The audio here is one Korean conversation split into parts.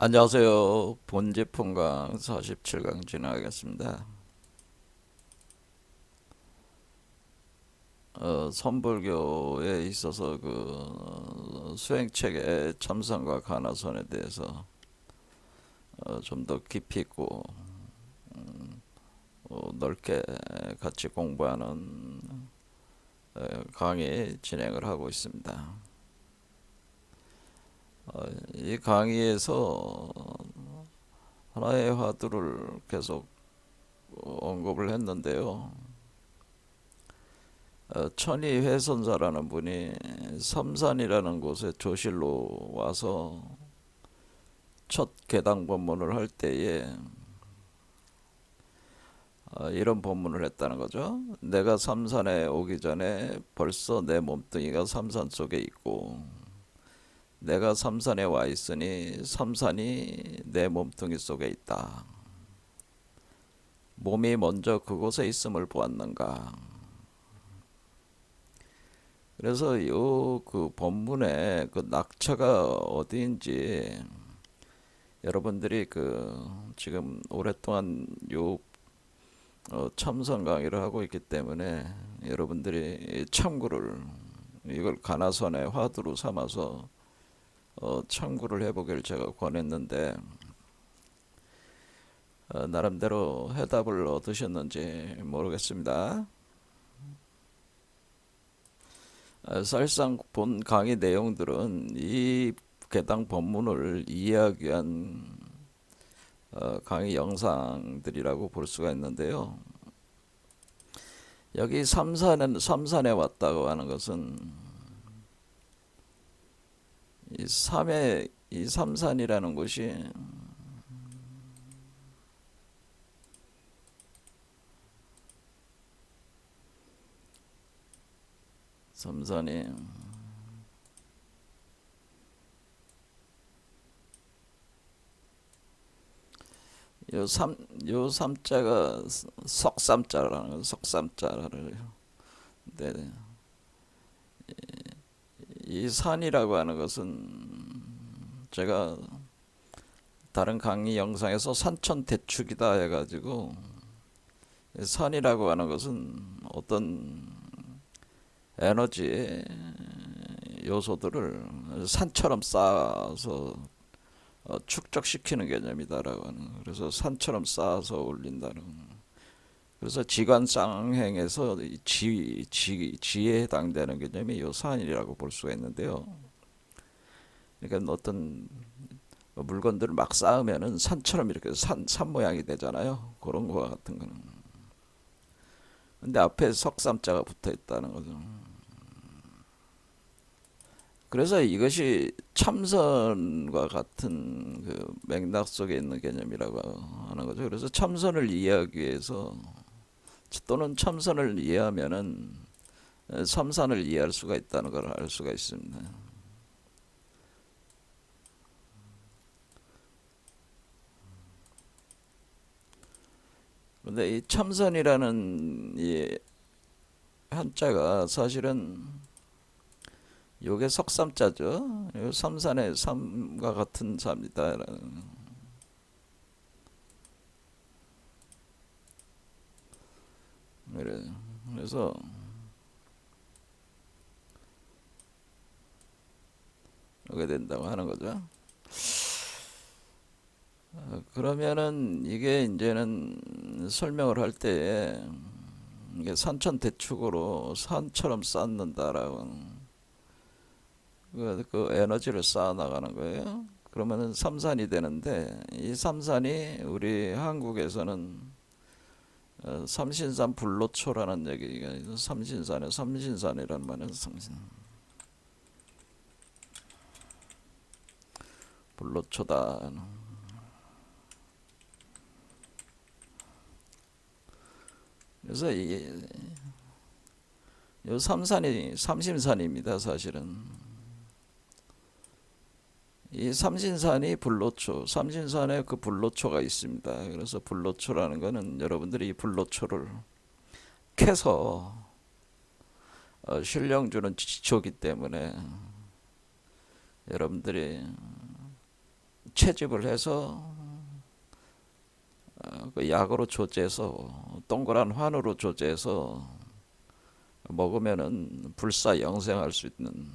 안녕하세요. 본제품강 47강 진행하겠습니다. 선불교에 있어서 수행책의 참선과 가나선에 대해서 좀 더 깊이 있고 넓게 같이 공부하는 강의 진행을 하고 있습니다. 이 강의에서 하나의 화두를 계속 언급을 했는데요. 천이회선사라는 분이 삼산이라는 곳에 조실로 와서 첫 개당 법문을 할 때에 이런 법문을 했다는 거죠. 내가 삼산에 오기 전에 벌써 내 몸뚱이가 삼산 속에 있고, 내가 삼산에 와 있으니 삼산이 내 몸뚱이 속에 있다. 몸이 먼저 그곳에 있음을 보았는가. 그래서 요 그 본문의 그 낙처가 어디인지 여러분들이 지금 오랫동안 요 참선 강의를 하고 있기 때문에 여러분들이 참고를 이걸 가나선의 화두로 삼아서 참고를 해보기를 제가 권했는데 나름대로 해답을 얻으셨는지 모르겠습니다. 사실상 본 강의 내용들은 이 개당 본문을 이해하기 위한 강의 영상들이라고 볼 수가 있는데요. 여기 삼산에 왔다고 하는 것은 이 삼산이라는 곳이 삼산이 요 삼자가 석삼자라는 석삼자를 네, 이 산이라고 하는 것은 제가 다른 강의 영상에서 산천대축이다 해가지고 산이라고 하는 것은 어떤 에너지 요소들을 산처럼 쌓아서 축적시키는 개념이다라고 하는. 그래서 산처럼 쌓아서 올린다는. 그래서 지관쌍행에서 지에 해당되는 개념이 요 산이라고 볼 수가 있는데요. 그러니까 어떤 물건들을 막 쌓으면은 산처럼 이렇게 산 모양이 되잖아요. 그런 거와 같은 거는. 근데 앞에 석삼자가 붙어 있다는 거죠. 그래서 이것이 참선과 같은 그 맥락 속에 있는 개념이라고 하는 거죠. 그래서 참선을 이해하기 위해서 또는 참선을 이해하면은 삼산을 이해할 수가 있다는 걸 알 수가 있습니다. 그런데 이 참선이라는 이 한자가 사실은 요게 석삼자죠. 요 삼산의 삼과 같은 자입니다. 그래서 오게 된다고 하는 거죠. 그러면은 이게 이제는 설명을 할 때에 이게 산천대축으로 산처럼 쌓는다라고 그 에너지를 쌓아 나가는 거예요. 그러면은 삼산이 되는데 이 삼산이 우리 한국에서는 삼신산 불로초라는 얘기가 있어요. 삼신산이란 말은 불로초다. 그래서 요 삼산이 삼신산입니다. 사실은 이 삼신산이 불로초, 삼신산에 그 불로초가 있습니다. 그래서 불로초라는 거는 여러분들이 이 불로초를 캐서 신령 주는 지초기 때문에 여러분들이 채집을 해서 그 약으로 조제해서 동그란 환으로 조제해서 먹으면은 불사 영생할 수 있는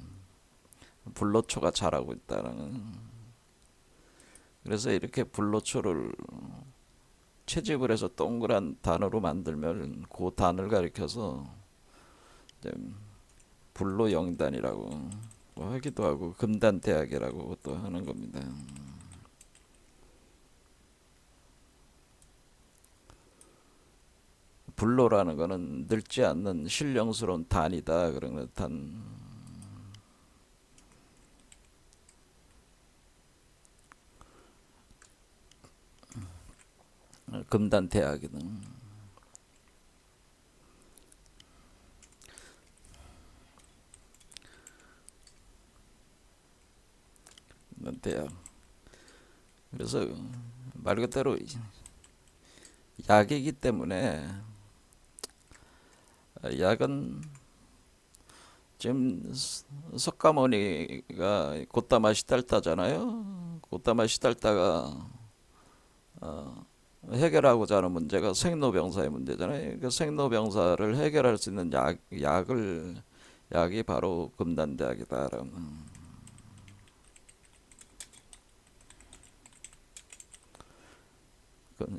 불로초가 자라고 있다는. 그래서 이렇게 불로초를 채집을 해서 동그란 단으로 만들면 그 단을 가리켜서 이제 불로영단이라고 뭐 하기도 하고 금단대학이라고 또 하는 겁니다. 불로라는 거는 늙지 않는 신령스러운 단이다. 그런 단. 금단대학이든. 대학. 그래서 말 그대로 약이기 때문에 약은 지금 석가모니가 고타마 시달타잖아요. 고타마 시달타가 해결하고자 하는 문제가 생로병사의 문제잖아요. 그 생로병사를 해결할 수 있는 약이 바로 금단대학이다라는.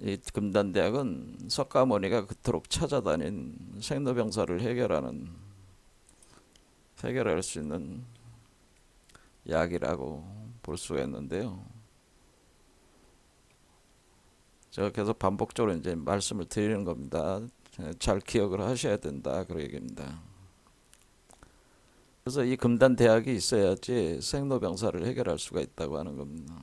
이 금단대학은 석가모니가 그토록 찾아다닌 생로병사를 해결할 수 있는 약이라고 볼 수가 있는데요. 제가 계속 반복적으로 이제 말씀을 드리는 겁니다. 잘 기억을 하셔야 된다. 그런 얘기입니다. 그래서 이 금단대학이 있어야지 생로병사를 해결할 수가 있다고 하는 겁니다.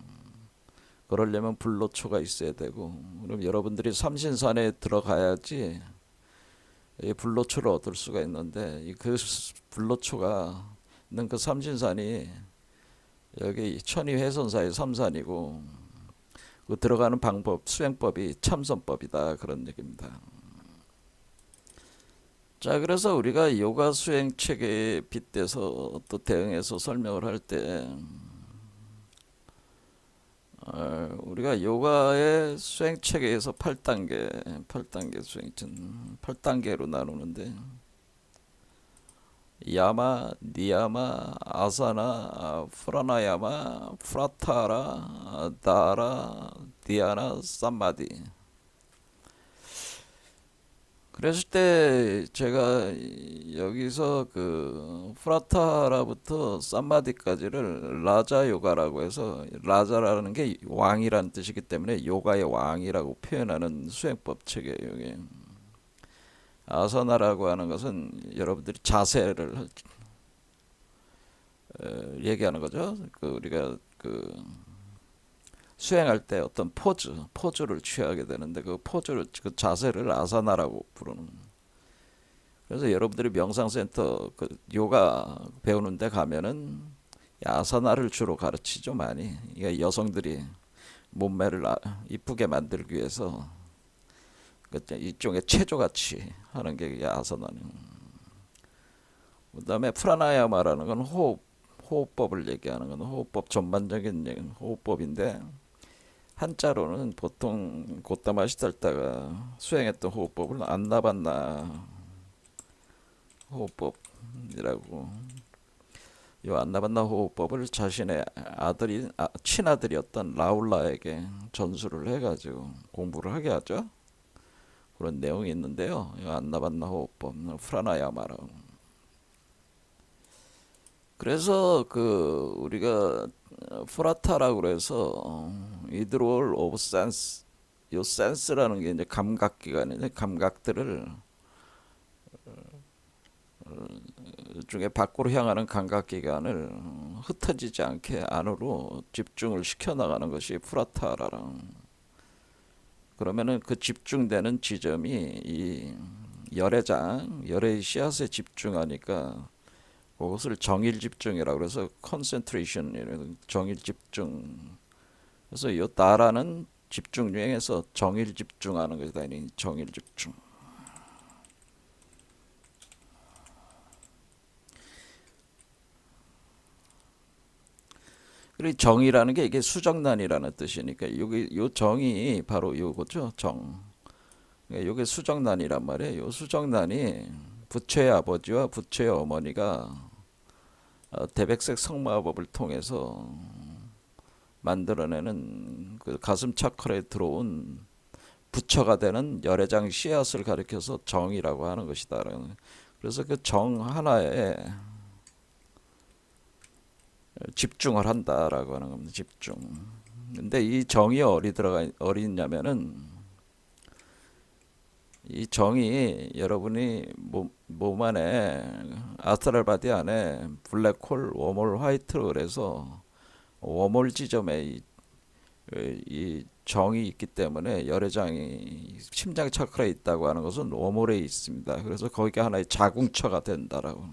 그러려면 불로초가 있어야 되고, 그럼 여러분들이 삼신산에 들어가야지 이 불로초를 얻을 수가 있는데, 그 불로초가 있는 그 삼신산이 여기 천이훼손사의 삼산이고, 그 들어가는 방법, 수행법이 참선법이다. 그런 얘기입니다. 자, 그래서 우리가 요가 수행 체계에 빗대서 또 대응해서 설명을 할 때, 우리가 요가의 수행 체계에서 8단계 수행, 8단계로 나누는데, 야마, 니야마, 아사나, 프라나야마, 프라타라, 다라, 디아나, 삼마디. 그랬을 때 제가 여기서 그 프라타라부터 삼마디까지를 라자 요가라고 해서, 라자라는 게 왕이란 뜻이기 때문에 요가의 왕이라고 표현하는 수행법 체계예요. 이게. 아사나라고 하는 것은 여러분들이 자세를 얘기하는 거죠. 그 우리가 그 수행할 때 어떤 포즈를 취하게 되는데, 그 자세를 아사나라고 부르는. 그래서 여러분들이 명상센터 그 요가 배우는 데 가면은 아사나를 주로 가르치죠, 많이. 이게 여성들이 몸매를 이쁘게 만들기 위해서 일종의 체조같이 하는 게 아사나는. 그다음에 프라나야마라는 건 호흡법을 얘기하는 건, 호흡법 전반적인 호흡법인데, 한자로는 보통 고타마 시달다가 수행했던 호흡법을 안나반나 호흡법이라고. 이 안나반나 호흡법을 자신의 친아들이었던 라울라에게 전수를 해가지고 공부를 하게 하죠. 그런 내용이 있는데요. 이 안나반나 호흡법, 프라나야마라고. 그래서 그 우리가 프라타라고 그래서 이드롤 오브 센스, 요 센스라는 게 이제 감각기관인데, 감각들을 중에 밖으로 향하는 감각기관을 흩어지지 않게 안으로 집중을 시켜 나가는 것이 프라타라랑. 그러면은 그 집중되는 지점이 이 열의 씨앗에 집중하니까 그것을 정일 집중이라고 그래서 컨센트레이션, 정일 집중. 그래서 이 다라는 집중 유행에서 정일 집중하는 것이다. 정일 집중. 그리고 정이라는 게 이게 수정란이라는 뜻이니까 여기 요 정이 바로 요거죠. 정. 요게 수정란이란 말이에요. 요 수정란이 부처의 아버지와 부처의 어머니가 대백색 성마법을 통해서 만들어내는 그 가슴 차크라에 들어온 부처가 되는 열애장 씨앗을 가리켜서 정이라고 하는 것이다. 그래서 그 정 하나에 집중을 한다라고 하는 겁니다. 집중. 근데 이 정이 어디냐면은 이 정이 여러분이 몸 안에 아스트랄 바디 안에 블랙홀, 웜홀, 화이트로 그래서 웜홀 지점에 이 정이 있기 때문에 열애장이 심장 차크라에 있다고 하는 것은 웜홀에 있습니다. 그래서 거기가 하나의 자궁처가 된다라고.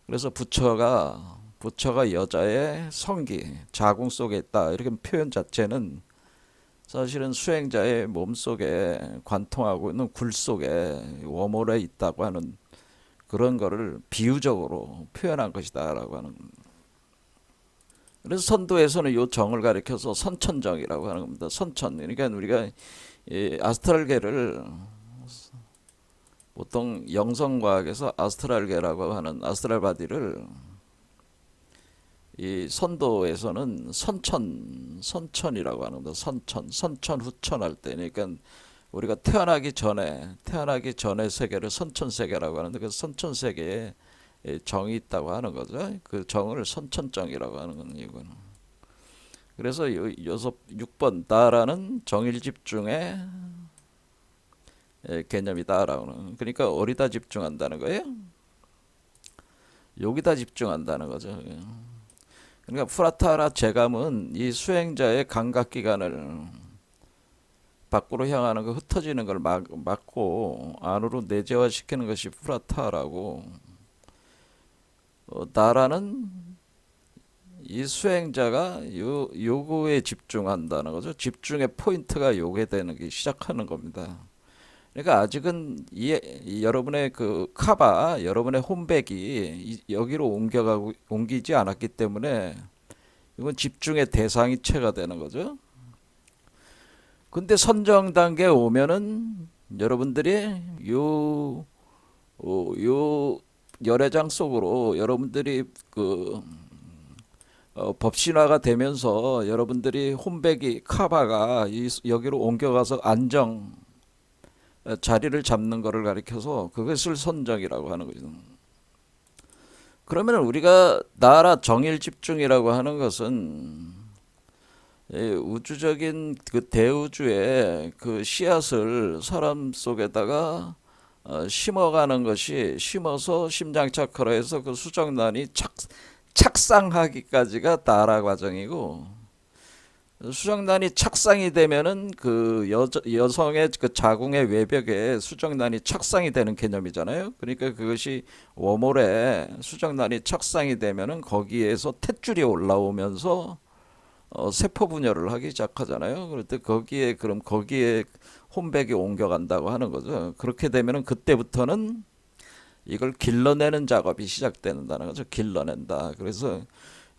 그래서 부처가 여자의 성기, 자궁 속에 있다. 이렇게 표현 자체는 사실은 수행자의 몸 속에 관통하고 있는 굴 속에 웜홀에 있다고 하는 그런 거를 비유적으로 표현한 것이다라고 하는. 그래서 선도에서는 요 정을 가리켜서 선천정이라고 하는 겁니다. 선천. 그러니까 우리가 이 아스트랄계를 보통 영성과학에서 아스트랄계라고 하는 아스트랄 바디를 이 선도에서는 선천이라고 하는 겁니다. 선천, 후천 할 때. 그러니까 우리가 태어나기 전에 세계를 선천 세계라고 하는데 그 선천 세계에 정이 있다고 하는 거죠. 그 정을 선천정이라고 하는 건 이거는. 그래서 6번 다라는 정일 집중의 개념이다라고 하는. 그러니까 어디다 집중한다는 거예요? 여기다 집중한다는 거죠. 그러니까 프라타나 제감은 이 수행자의 감각기관을 밖으로 향하는 거 흩어지는 걸 막고 안으로 내재화시키는 것이 프라타라고, 나라는 이 수행자가 요거에 집중한다는 거죠. 집중의 포인트가 요게 되는 게 시작하는 겁니다. 그러니까 아직은 여러분의 그 카바, 여러분의 홈백이 여기로 옮기지 않았기 때문에 이건 집중의 대상이체가 되는 거죠. 근데 선정 단계에 오면은 여러분들이 요 열애장 속으로 여러분들이 법신화가 되면서 여러분들이 홈백이 카바가 여기로 옮겨가서 안정 자리를 잡는 것을 가리켜서 그것을 선정이라고 하는 거죠. 그러면 우리가 나라 정일 집중이라고 하는 것은 우주적인 그 대우주의 그 씨앗을 사람 속에다가 심어가는 것이, 심어서 심장 차크라에서 그 수정란이 착상하기까지가 나라 과정이고, 수정란이 착상이 되면은 그 여성의 그 자궁의 외벽에 수정란이 착상이 되는 개념이잖아요. 그러니까 그것이 워몰에 수정란이 착상이 되면은 거기에서 탯줄이 올라오면서 세포 분열을 하기 시작하잖아요. 그럴 때 거기에 홈백이 옮겨간다고 하는 거죠. 그렇게 되면은 그때부터는 이걸 길러내는 작업이 시작된다는 거죠. 길러낸다. 그래서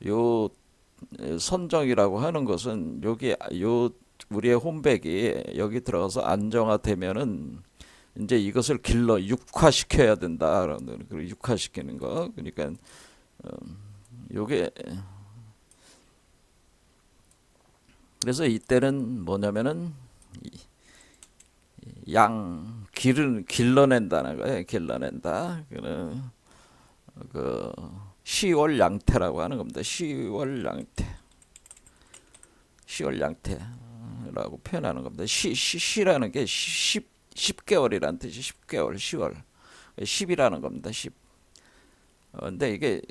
요 선정이라고 하는 것은 우리의 홈백이 여기 들어가서 안정화되면은 이제 이것을 육화시켜야 된다. 그리고 육화시키는 거. 그러니까 요게, 그래서 이때는 뭐냐면은 길러낸다는 거예요. 길러낸다. 그 10월 양태라고 하는 겁니다. 10월 양태라고 표현하는 겁니다. 시라는 게 10개월이라는 뜻이 10개월, 10월. 10이라는 겁니다. 10. 근데 이게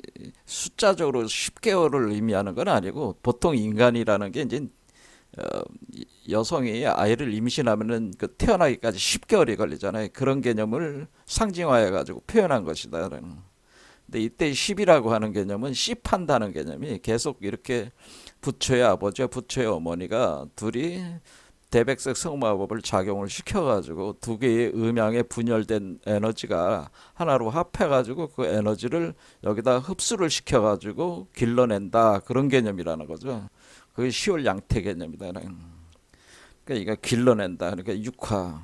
숫자적으로 10개월을 의미하는 건 아니고, 보통 인간이라는 게 이제 여성이 아이를 임신하면은 그 태어나기까지 10개월이 걸리잖아요. 그런 개념을 상징화해 가지고 표현한 것이다. 근데 이때 10이라고 하는 개념은 씹한다는 개념이 계속 이렇게 부처의 아버지와 부처의 어머니가 둘이 대백색 성마법을 작용을 시켜가지고 두 개의 음양에 분열된 에너지가 하나로 합해가지고 그 에너지를 여기다 흡수를 시켜가지고 길러낸다, 그런 개념이라는 거죠. 그게 시월 양태 개념이다. 그러니까 이거 길러낸다. 그러니까 육화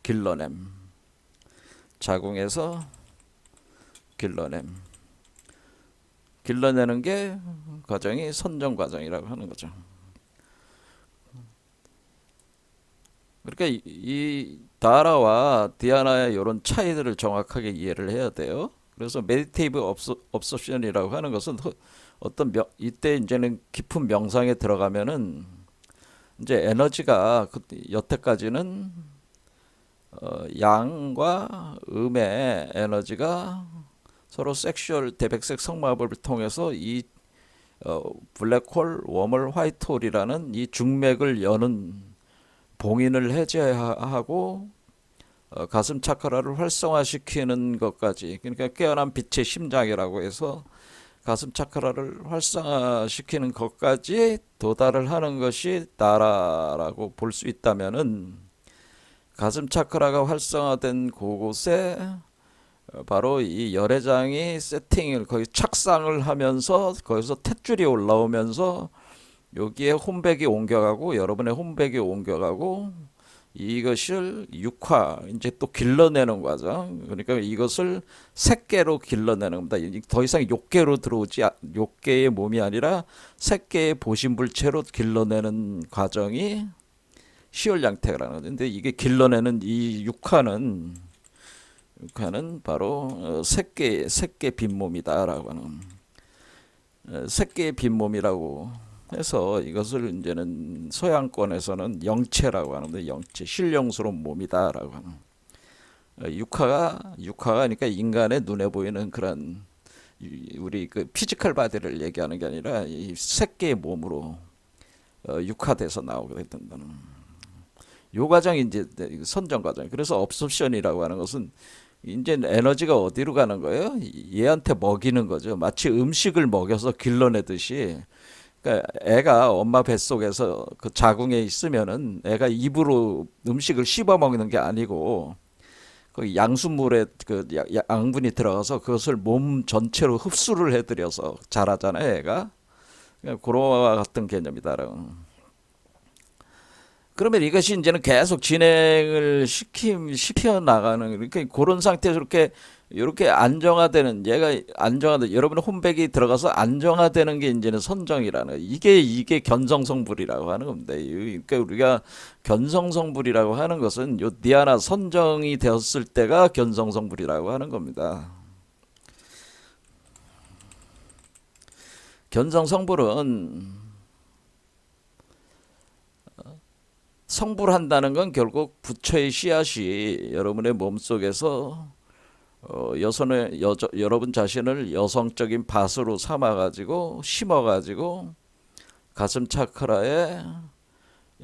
길러냄, 자궁에서 길러내는 게 과정이 선정 과정이라고 하는 거죠. 그러니까 이 다라와 디아나의 이런 차이들을 정확하게 이해를 해야 돼요. 그래서 메디테이브 업소션이라고 하는 것은 어떤 이때 이제는 깊은 명상에 들어가면은 이제 에너지가 여태까지는 양과 음의 에너지가 서로 섹슈얼 대백색 성마법을 통해서 이 블랙홀, 웜홀, 화이트홀이라는 이 중맥을 여는 봉인을 해제하고 가슴 차크라를 활성화시키는 것까지, 그러니까 깨어난 빛의 심장이라고 해서 가슴 차크라를 활성화시키는 것까지 도달을 하는 것이 다라라고 볼 수 있다면은, 가슴 차크라가 활성화된 그곳에 바로 이 열애장이 세팅을 거의 착상을 하면서 거기서 탯줄이 올라오면서 여기에 혼백이 옮겨가고 여러분의 혼백이 옮겨가고 이것을 육화 이제 또 길러내는 과정. 그러니까 이것을 색계로 길러내는 겁니다. 더 이상 욕계로 들어오지, 욕계의 몸이 아니라 색계의 보신불체로 길러내는 과정이 시월양태라는 거죠. 근데 이게 길러내는 이 육화는 바로 색계 빈몸이다라고 하는, 색계의 빈몸이라고 해서 이것을 이제는 서양권에서는 영체라고 하는데, 영체, 신령스러운 몸이다라고 하는, 육화가 그러니까 인간의 눈에 보이는 그런 우리 그 피지컬 바디를 얘기하는 게 아니라 이 색계의 몸으로 육화돼서 나오게 된다는 요 과정이 이제 선정 과정. 그래서 업소션이라고 하는 것은 이제 에너지가 어디로 가는 거예요? 얘한테 먹이는 거죠. 마치 음식을 먹여서 길러내듯이. 그러니까 애가 엄마 뱃속에서 그 자궁에 있으면은 애가 입으로 음식을 씹어 먹는 게 아니고 그 양수물에 그 양분이 들어가서 그것을 몸 전체로 흡수를 해들여서 자라잖아요, 애가. 그러니까 그런 같은 개념이다. 그러면 이것이 이제는 계속 진행을 시켜 나가는, 그러니까 그런 상태에서 이렇게 안정화되는, 얘가 안정화돼, 여러분의 홈백이 들어가서 안정화되는 게 이제는 선정이라는, 이게 견성성불이라고 하는 겁니다. 그러니까 우리가 견성성불이라고 하는 것은 요 디아나 선정이 되었을 때가 견성성불이라고 하는 겁니다. 견성성불은 성불한다는 건 결국 부처의 씨앗이 여러분의 몸속에서 여러분 자신을 여성적인 밭으로 삼아가지고 심어가지고 가슴 차크라에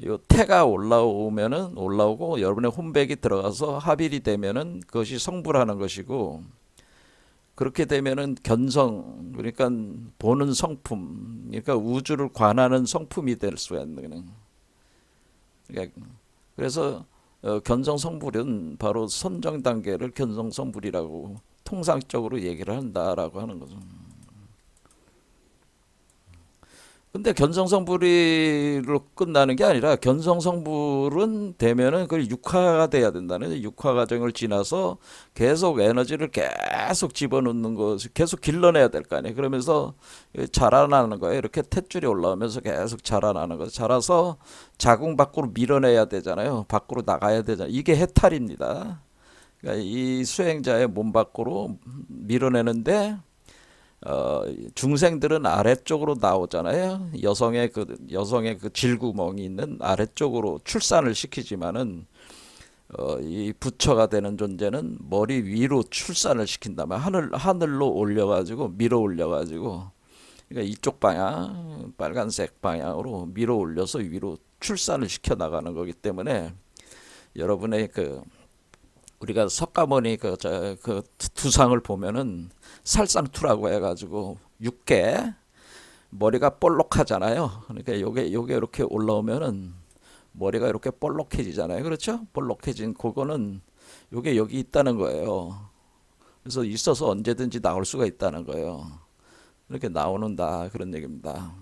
요 태가 올라오고 여러분의 혼백이 들어가서 합일이 되면은 그것이 성불하는 것이고, 그렇게 되면은 견성, 그러니까 보는 성품, 그러니까 우주를 관하는 성품이 될 수가 있는. 그래서 견성성불은 바로 선정 단계를 견성성불이라고 통상적으로 얘기를 한다라고 하는 거죠. 근데 견성성불이로 끝나는 게 아니라, 견성성불은 되면은 그걸 육화가 돼야 된다는, 육화 과정을 지나서 계속 에너지를 계속 집어넣는 것을 계속 길러내야 될 거 아니에요. 그러면서 자라나는 거예요. 이렇게 탯줄이 올라오면서 계속 자라나는 거예요. 자라서 자궁 밖으로 밀어내야 되잖아요. 밖으로 나가야 되잖아요. 이게 해탈입니다. 그러니까 이 수행자의 몸 밖으로 밀어내는데, 중생들은 아래쪽으로 나오잖아요. 여성의 그 질구멍이 있는 아래쪽으로 출산을 시키지만은, 이 부처가 되는 존재는 머리 위로 출산을 시킨다면 하늘로 올려가지고 밀어 올려가지고, 그러니까 이쪽 방향, 빨간색 방향으로 밀어 올려서 위로 출산을 시켜 나가는 거기 때문에, 여러분의 우리가 석가모니 그 두상을 보면은 살상투라고 해가지고 6개 머리가 볼록하잖아요. 그러니까 요게 이렇게 올라오면은 머리가 이렇게 볼록해지잖아요. 그렇죠? 볼록해진 그거는 요게 여기 있다는 거예요. 그래서 있어서 언제든지 나올 수가 있다는 거예요. 이렇게 나오는다 그런 얘기입니다.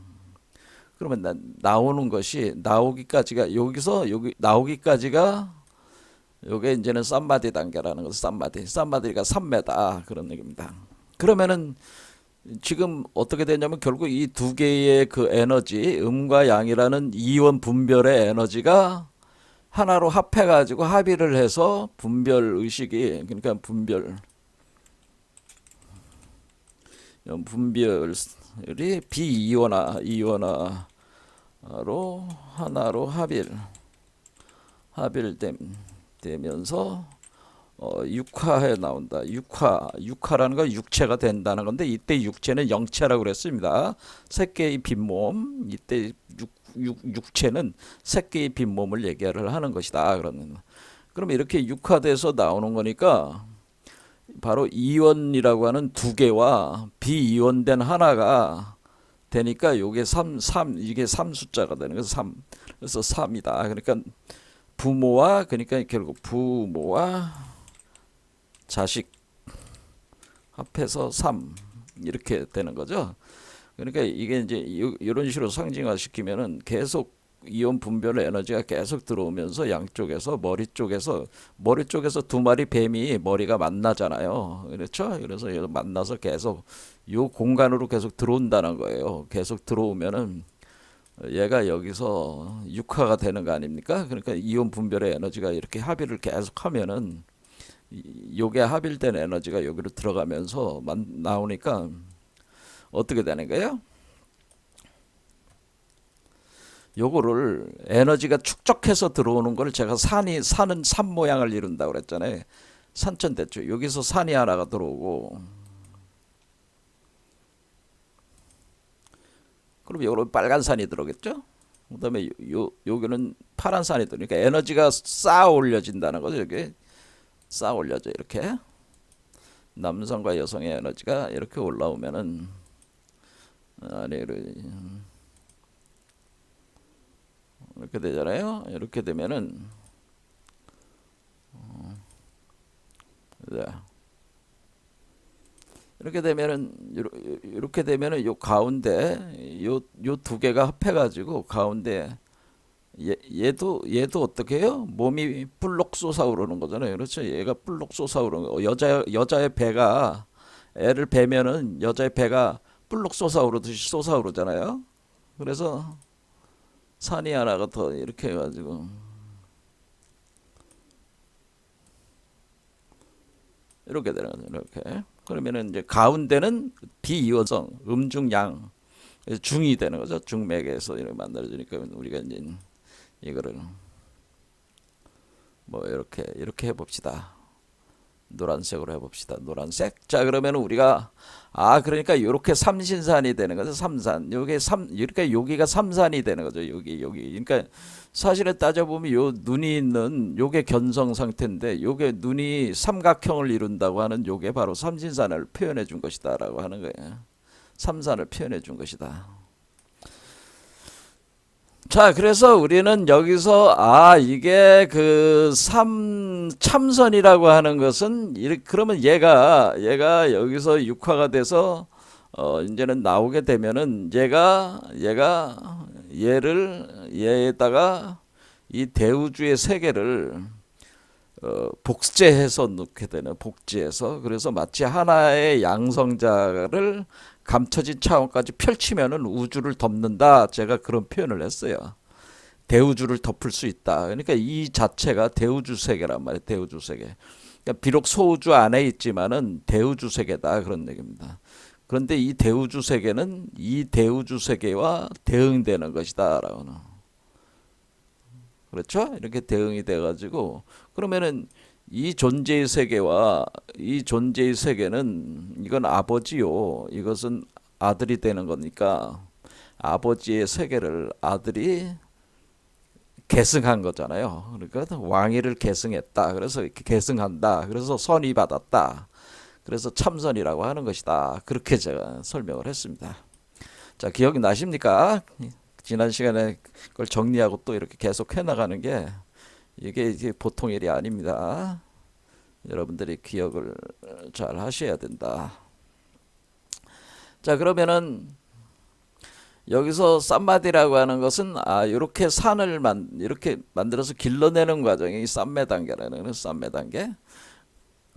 그러면 나오는 것이 나오기까지가 여기서 여기 나오기까지가 요게 이제는 쌈마디 단계라는 거죠. 쌈마디가 3m 그런 얘기입니다. 그러면은 지금 어떻게 되냐면 결국 이 두 개의 그 에너지 음과 양이라는 이원 분별의 에너지가 하나로 합해 가지고 합의를 해서 분별 의식이 그러니까 분별이 비이원화로 하나로 합일되면서 육화에 나온다. 육화라는 건 육체가 된다는 건데 이때 육체는 영체라고 그랬습니다. 새끼의 빈몸, 이때 육체는 새끼의 빈몸을 얘기를 하는 것이다. 그러면 이렇게 육화돼서 나오는 거니까 바로 이원이라고 하는 두 개와 비이원된 하나가 되니까 요게 이게 3 숫자가 되는 거죠. 3. 그래서 3이다. 그러니까 그러니까 결국 부모와 자식 합해서 3 이렇게 되는 거죠. 그러니까 이게 이제 이런 식으로 상징화 시키면은 계속 이온 분별의 에너지가 계속 들어오면서 양쪽에서 머리 쪽에서 두 마리 뱀이 머리가 만나잖아요. 그렇죠? 그래서 만나서 계속 요 공간으로 계속 들어온다는 거예요. 계속 들어오면은 얘가 여기서 육화가 되는 거 아닙니까? 그러니까 이온 분별의 에너지가 이렇게 합의를 계속 하면은 요게 합일된 에너지가 여기로 들어가면서 나오니까 어떻게 되는 거예요? 요거를 에너지가 축적해서 들어오는 걸 제가 산은 산 모양을 이룬다고 그랬잖아요. 산천대죠. 여기서 산이 하나가 들어오고 그럼 요런 빨간 산이 들어오겠죠? 그다음에 여기는 파란 산이 들어오니까 에너지가 쌓아 올려진다는 거죠. 이게 쌓아 올려져 이렇게 남성과 여성의 에너지가 이렇게 올라오면은 아래로 이렇게 되잖아요. 이렇게 되면은 네. 이렇게 되면은 요 가운데 요 두 개가 합해가지고 가운데 얘도 어떻게 해요? 몸이 불록 솟아오르는 거잖아요. 그렇죠? 얘가 불록 솟아오르는 거. 여자의 배가 애를 베면은 여자의 배가 불록 솟아오르듯이 솟아오르잖아요. 그래서 산이 하나가 더 이렇게 해가지고 이렇게 되는 거죠. 이렇게. 그러면은 이제 가운데는 비이원성 음중양 중이 되는 거죠. 중맥에서 이렇게 만들어지니까 우리가 이제 이거를 뭐 이렇게 해봅시다. 노란색으로 해봅시다. 노란색. 자 그러면 우리가 그러니까 이렇게 삼신산이 되는 거죠. 삼산. 요게 그러니까 여기가 삼산이 되는 거죠. 여기. 그러니까 사실에 따져보면 요 눈이 있는 요게 견성 상태인데 요게 눈이 삼각형을 이룬다고 하는 요게 바로 삼신산을 표현해 준 것이다라고 하는 거예요. 삼산을 표현해 준 것이다. 자, 그래서 우리는 여기서 이게 그 참선이라고 하는 것은 그러면 얘가 여기서 육화가 돼서 이제는 나오게 되면은 얘에다가 이 대우주의 세계를 복제해서 넣게 되는 복제해서 그래서 마치 하나의 양성자를 감춰진 차원까지 펼치면은 우주를 덮는다. 제가 그런 표현을 했어요. 대우주를 덮을 수 있다. 그러니까 이 자체가 대우주 세계란 말이에요. 대우주 세계. 그러니까 비록 소우주 안에 있지만은 대우주 세계다 그런 얘기입니다. 그런데 이 대우주 세계는 이 대우주 세계와 대응되는 것이다라고는. 그렇죠? 이렇게 대응이 돼가지고 그러면은 이 존재의 세계와 이 존재의 세계는 이건 아버지요. 이것은 아들이 되는 거니까 아버지의 세계를 아들이 계승한 거잖아요. 그러니까 왕위를 계승했다. 그래서 이렇게 계승한다. 그래서 선이 받았다. 그래서 참선이라고 하는 것이다. 그렇게 제가 설명을 했습니다. 자, 기억이 나십니까? 지난 시간에 그걸 정리하고 또 이렇게 계속 해나가는 게 이게 보통 일이 아닙니다. 여러분들이 기억을 잘 하셔야 된다. 자, 그러면은 여기서 쌈마디라고 하는 것은 이렇게 이렇게 만들어서 길러내는 과정이 쌈매 단계라는 쌈매 단계.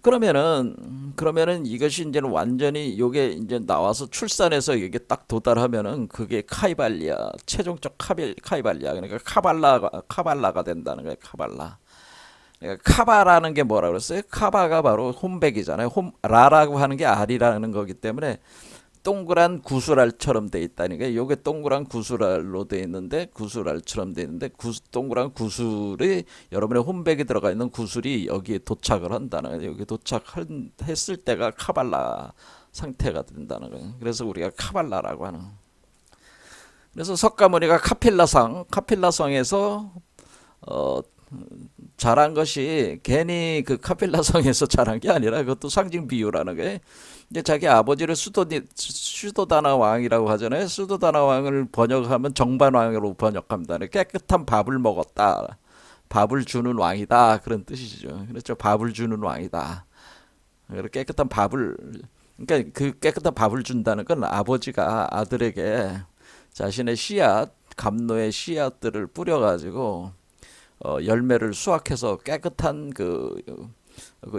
그러면은 이것이 이제는 완전히 요게 이제 나와서 출산해서 이게 딱 도달하면은 그게 카이발리아, 최종적 카이발리아, 그러니까 카발라가 된다는 거예요. 카발라. 그러니까 카바라는 게 뭐라 그랬어요? 카바가 바로 홈백이잖아요. 라라고 하는 게 알이라는 거기 때문에 동그란 구슬알처럼 돼 있다니까. 요게 동그란 구슬알로 돼 있는데, 구슬알처럼 돼 있는데, 동그란 구슬이 여러분의 홈백에 들어가 있는 구슬이 여기에 도착을 한다는 거예요. 여기 도착했을 때가 카발라 상태가 된다는 거예요. 그래서 우리가 카발라라고 하는. 그래서 석가모니가 카필라성에서 어, 자란 것이 괜히 그 카필라성에서 자란 게 아니라 그것도 상징 비유라는 거예요. 이제 자기 아버지를 수도다나 왕이라고 하잖아요. 수도다나 왕을 번역하면 정반왕으로 번역합니다. 깨끗한 밥을 먹었다. 밥을 주는 왕이다. 그런 뜻이죠. 그렇죠. 밥을 주는 왕이다. 깨끗한 밥을, 그러니까 그 깨끗한 밥을 준다는 건 아버지가 아들에게 자신의 씨앗, 감로의 씨앗들을 뿌려가지고 열매를 수확해서 깨끗한 그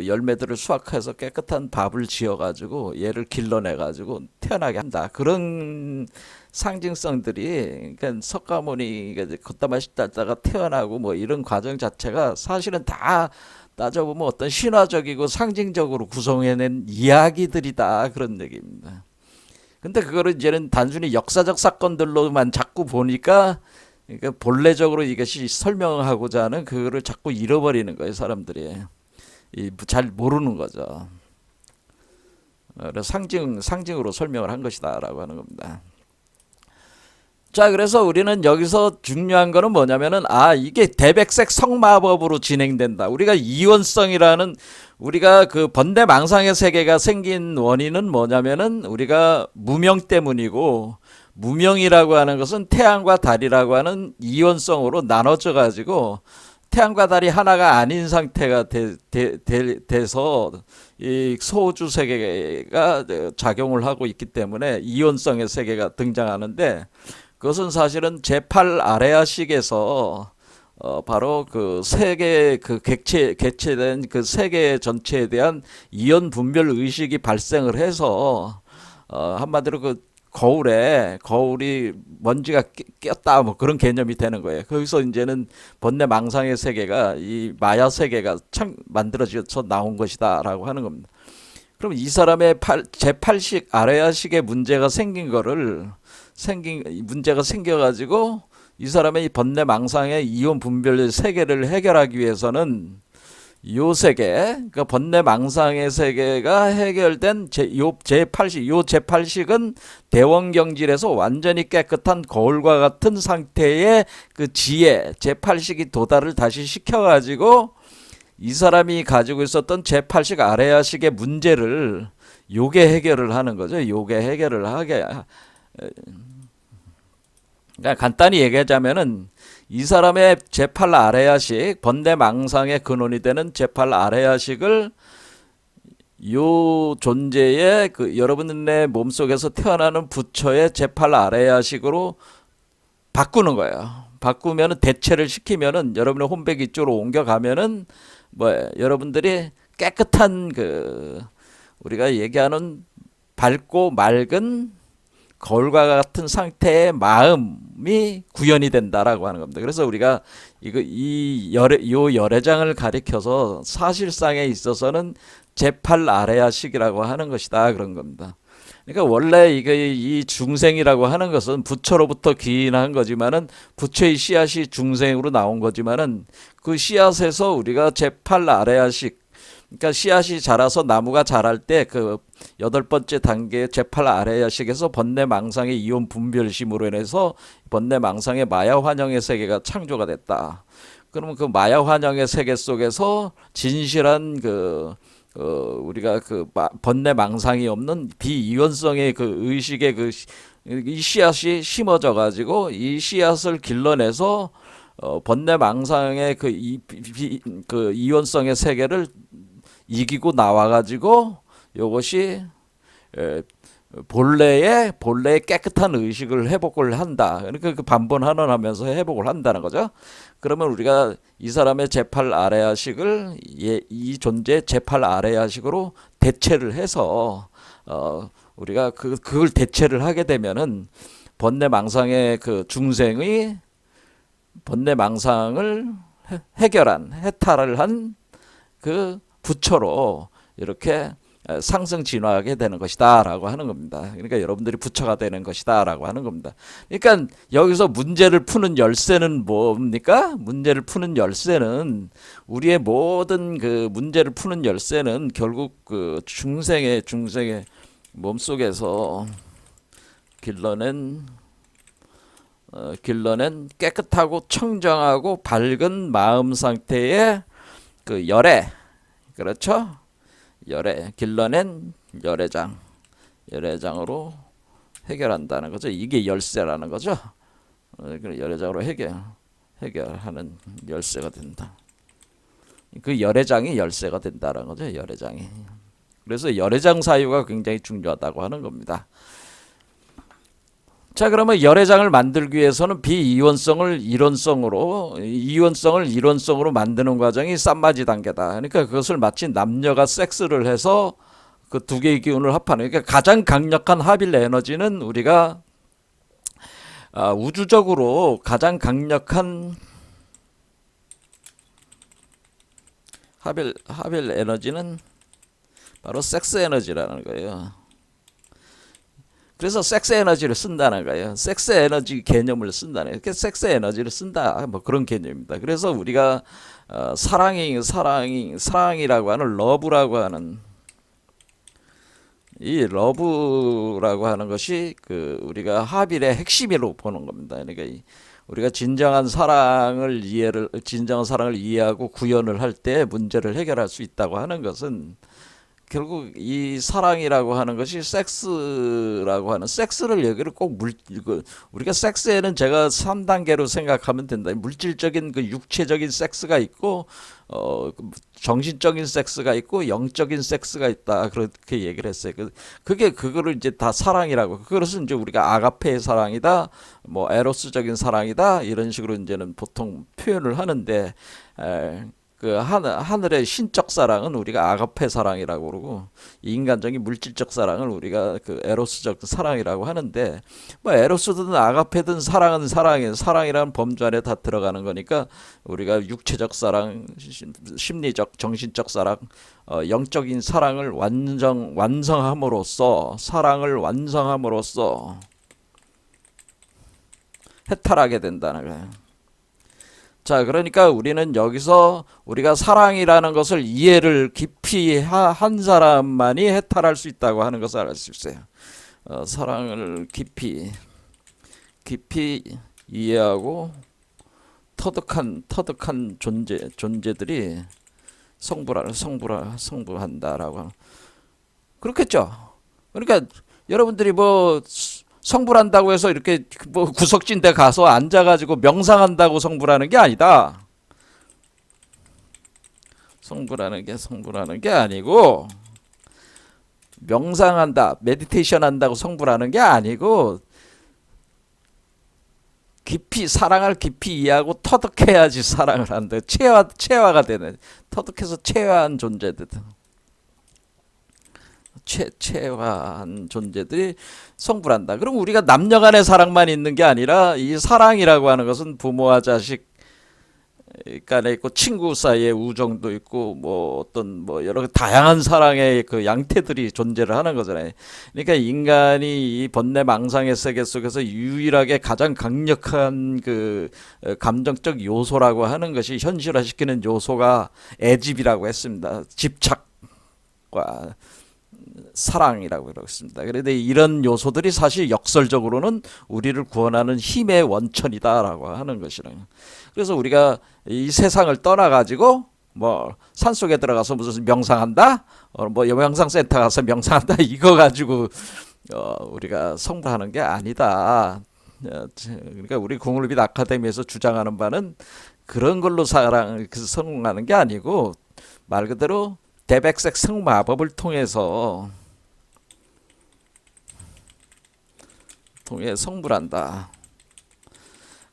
열매들을 수확해서 깨끗한 밥을 지어가지고 얘를 길러내가지고 태어나게 한다. 그런 상징성들이, 그러니까 석가모니가 걷다마시 따다가 태어나고 뭐 이런 과정 자체가 사실은 다 따져보면 어떤 신화적이고 상징적으로 구성해낸 이야기들이다. 그런 얘기입니다. 근데 그거를 이제는 단순히 역사적 사건들로만 자꾸 보니까, 그러니까 본래적으로 이것이 설명하고자 하는 그거를 자꾸 잃어버리는 거예요, 사람들이. 잘 모르는 거죠. 상징으로 설명을 한 것이다라고 하는 겁니다. 자, 그래서 우리는 여기서 중요한 거는 뭐냐면은 이게 대백색 성마법으로 진행된다. 우리가 이원성이라는, 우리가 그 번뇌망상의 세계가 생긴 원인은 뭐냐면은 우리가 무명 때문이고, 무명이라고 하는 것은 태양과 달이라고 하는 이원성으로 나눠져 가지고 태양과 달이 하나가 아닌 상태가 돼서 이 소우주 세계가 작용을 하고 있기 때문에 이원성의 세계가 등장하는데, 그것은 사실은 제8 아레아식에서 바로 그 세계 그 객체된 그 세계 전체에 대한 이원 분별 의식이 발생을 해서 한마디로 그 거울이 먼지가 꼈다 뭐 그런 개념이 되는 거예요. 거기서 이제는 번뇌 망상의 세계가, 이 마야 세계가 만들어져서 나온 것이다라고 하는 겁니다. 그럼 이 사람의 제8식 아레아식의 문제가 문제가 생겨가지고 이 사람의 번뇌 망상의 이원 분별 세계를 해결하기 위해서는 요 세계, 그러니까 번뇌 망상의 세계가 해결된 제8식은 대원경질에서 완전히 깨끗한 거울과 같은 상태의 그 지혜, 제8식이 도달을 다시 시켜가지고 이 사람이 가지고 있었던 제8식 아레아식의 문제를 요게 해결을 하는 거죠. 요게 해결을 하게. 그러니까 간단히 얘기하자면은 이 사람의 제8 아레아식, 번뇌망상의 근원이 되는 제8 아레아식을 요 존재의 그 여러분의 몸속에서 태어나는 부처의 제8 아레아식으로 바꾸는 거예요. 바꾸면은 대체를 시키면은 여러분의 홈백 이쪽으로 옮겨가면은 여러분들이 깨끗한 그 우리가 얘기하는 밝고 맑은 거울과 같은 상태의 마음이 구현이 된다라고 하는 겁니다. 그래서 우리가 요 열애장을 가리켜서 사실상에 있어서는 제8 아레아식이라고 하는 것이다 그런 겁니다. 그러니까 원래 이 중생이라고 하는 것은 부처로부터 기인한 거지만은 부처의 씨앗이 중생으로 나온 거지만은 그 씨앗에서 우리가 제8 아레아식, 그러니까 씨앗이 자라서 나무가 자랄 때 그 8번째 단계 제8 아레아식에서 번뇌망상의 이온 분별심으로 인해서 번뇌망상의 마야 환영의 세계가 창조가 됐다. 그러면 그 마야 환영의 세계 속에서 진실한 우리가 번뇌망상이 없는 비이원성의 그 의식의 그 이 씨앗이 심어져 가지고 이 씨앗을 길러내서 번뇌망상의 그 이원성의 세계를 이기고 나와 가지고 요것이 에, 본래의 깨끗한 의식을 회복을 한다. 그러니까 그 반번환원하면서 회복을 한다는 거죠. 그러면 우리가 이 사람의 제8 아레아식을 이 존재의 제8 아레아식으로 대체를 해서 우리가 그걸 대체를 하게 되면은 번뇌망상의 그 중생의 번뇌망상을 해결한 해탈을 한 그 부처로 이렇게 상승 진화하게 되는 것이다라고 하는 겁니다. 그러니까 여러분들이 부처가 되는 것이다라고 하는 겁니다. 그러니까 여기서 문제를 푸는 열쇠는 뭡니까? 문제를 푸는 열쇠는 우리의 모든 그 문제를 푸는 열쇠는 결국 그 중생의 몸속에서 길러낸 깨끗하고 청정하고 밝은 마음 상태의 그 열애, 그렇죠? 열애, 길러낸 열애장으로 해결한다는 거죠. 이게 열쇠라는 거죠. 열애장으로 해결하는 열쇠가 된다. 그 열애장이 열쇠가 된다는 거죠. 열애장이. 그래서 열애장 사유가 굉장히 중요하다고 하는 겁니다. 자, 그러면 열애장을 만들기 위해서는 비이원성을 이론성으로 만드는 과정이 쌈마지 단계다. 그러니까 그것을 마치 남녀가 섹스를 해서 그 두 개의 기운을 합하는, 그러니까 가장 강력한 하빌 에너지는 우리가 우주적으로 가장 강력한 하빌 에너지는 바로 섹스 에너지라는 거예요. 그래서 섹스 에너지를 쓴다는 거예요. 섹스 에너지 개념을 쓴다는 거예요. 섹스 에너지를 쓴다, 뭐 그런 개념입니다. 그래서 우리가 사랑이라고 하는 러브라고 하는 이 러브라고 하는 것이 그 우리가 하빌의 핵심으로 보는 겁니다. 그러니까 우리가 진정한 사랑을 이해하고 구현을 할 때 문제를 해결할 수 있다고 하는 것은 결국 이 사랑이라고 하는 것이 섹스를 여기를 꼭 우리가 섹스에는 제가 3단계로 생각하면 된다. 물질적인 그 육체적인 섹스가 있고 정신적인 섹스가 있고 영적인 섹스가 있다. 그렇게 얘기를 했어요. 그거를 이제 다 사랑이라고. 그것은 이제 우리가 아가페의 사랑이다, 뭐 에로스적인 사랑이다, 이런 식으로 이제는 보통 표현을 하는데, 그 하늘의 신적 사랑은 우리가 아가페 사랑이라고 그러고, 인간적인 물질적 사랑을 우리가 그 에로스적 사랑이라고 하는데, 뭐 에로스든 아가페든 사랑은 사랑이라는 범주 안에 다 들어가는 거니까 우리가 육체적 사랑, 심리적, 정신적 사랑, 영적인 사랑을 완성함으로써 해탈하게 된다는 거예요. 자, 그러니까 우리는 여기서 우리가 사랑이라는 것을 이해를 깊이 한 사람만이 해탈할 수 있다고 하는 것을 알 수 있어요. 사랑을 깊이 이해하고 터득한 존재들이 성불한다라고. 그렇겠죠. 그러니까 여러분들이 뭐 성불한다고 해서 이렇게 뭐 구석진 데 가서 앉아가지고 명상한다고 성불하는 게 아니다. 성불하는 게 아니고, 명상한다, 메디테이션 한다고 성불하는 게 아니고, 사랑을 깊이 이해하고 터득해야지 사랑을 한다. 체화가 되는, 터득해서 체화한 존재들. 체화한 존재들이 성불한다. 그럼 우리가 남녀 간의 사랑만 있는 게 아니라 이 사랑이라고 하는 것은 부모와 자식 간에 있고, 친구 사이의 우정도 있고, 뭐 어떤 뭐 여러 다양한 사랑의 그 양태들이 존재를 하는 거잖아요. 그러니까 인간이 이 번뇌망상의 세계 속에서 유일하게 가장 강력한 그 감정적 요소라고 하는 것이, 현실화시키는 요소가 애집이라고 했습니다. 집착과 사랑이라고 그러겠습니다. 그런데 이런 요소들이 사실 역설적으로는 우리를 구원하는 힘의 원천이다라고 하는 것이랑. 그래서 우리가 이 세상을 떠나가지고 뭐 산속에 들어가서 무슨 명상한다, 뭐 명상센터 가서 명상한다, 이거 가지고 우리가 성불하는 게 아니다. 그러니까 우리 궁울빛 아카데미에서 주장하는 바는 그런 걸로 성공하는 게 아니고 말 그대로 대백색 성마법을 통해서 성불한다.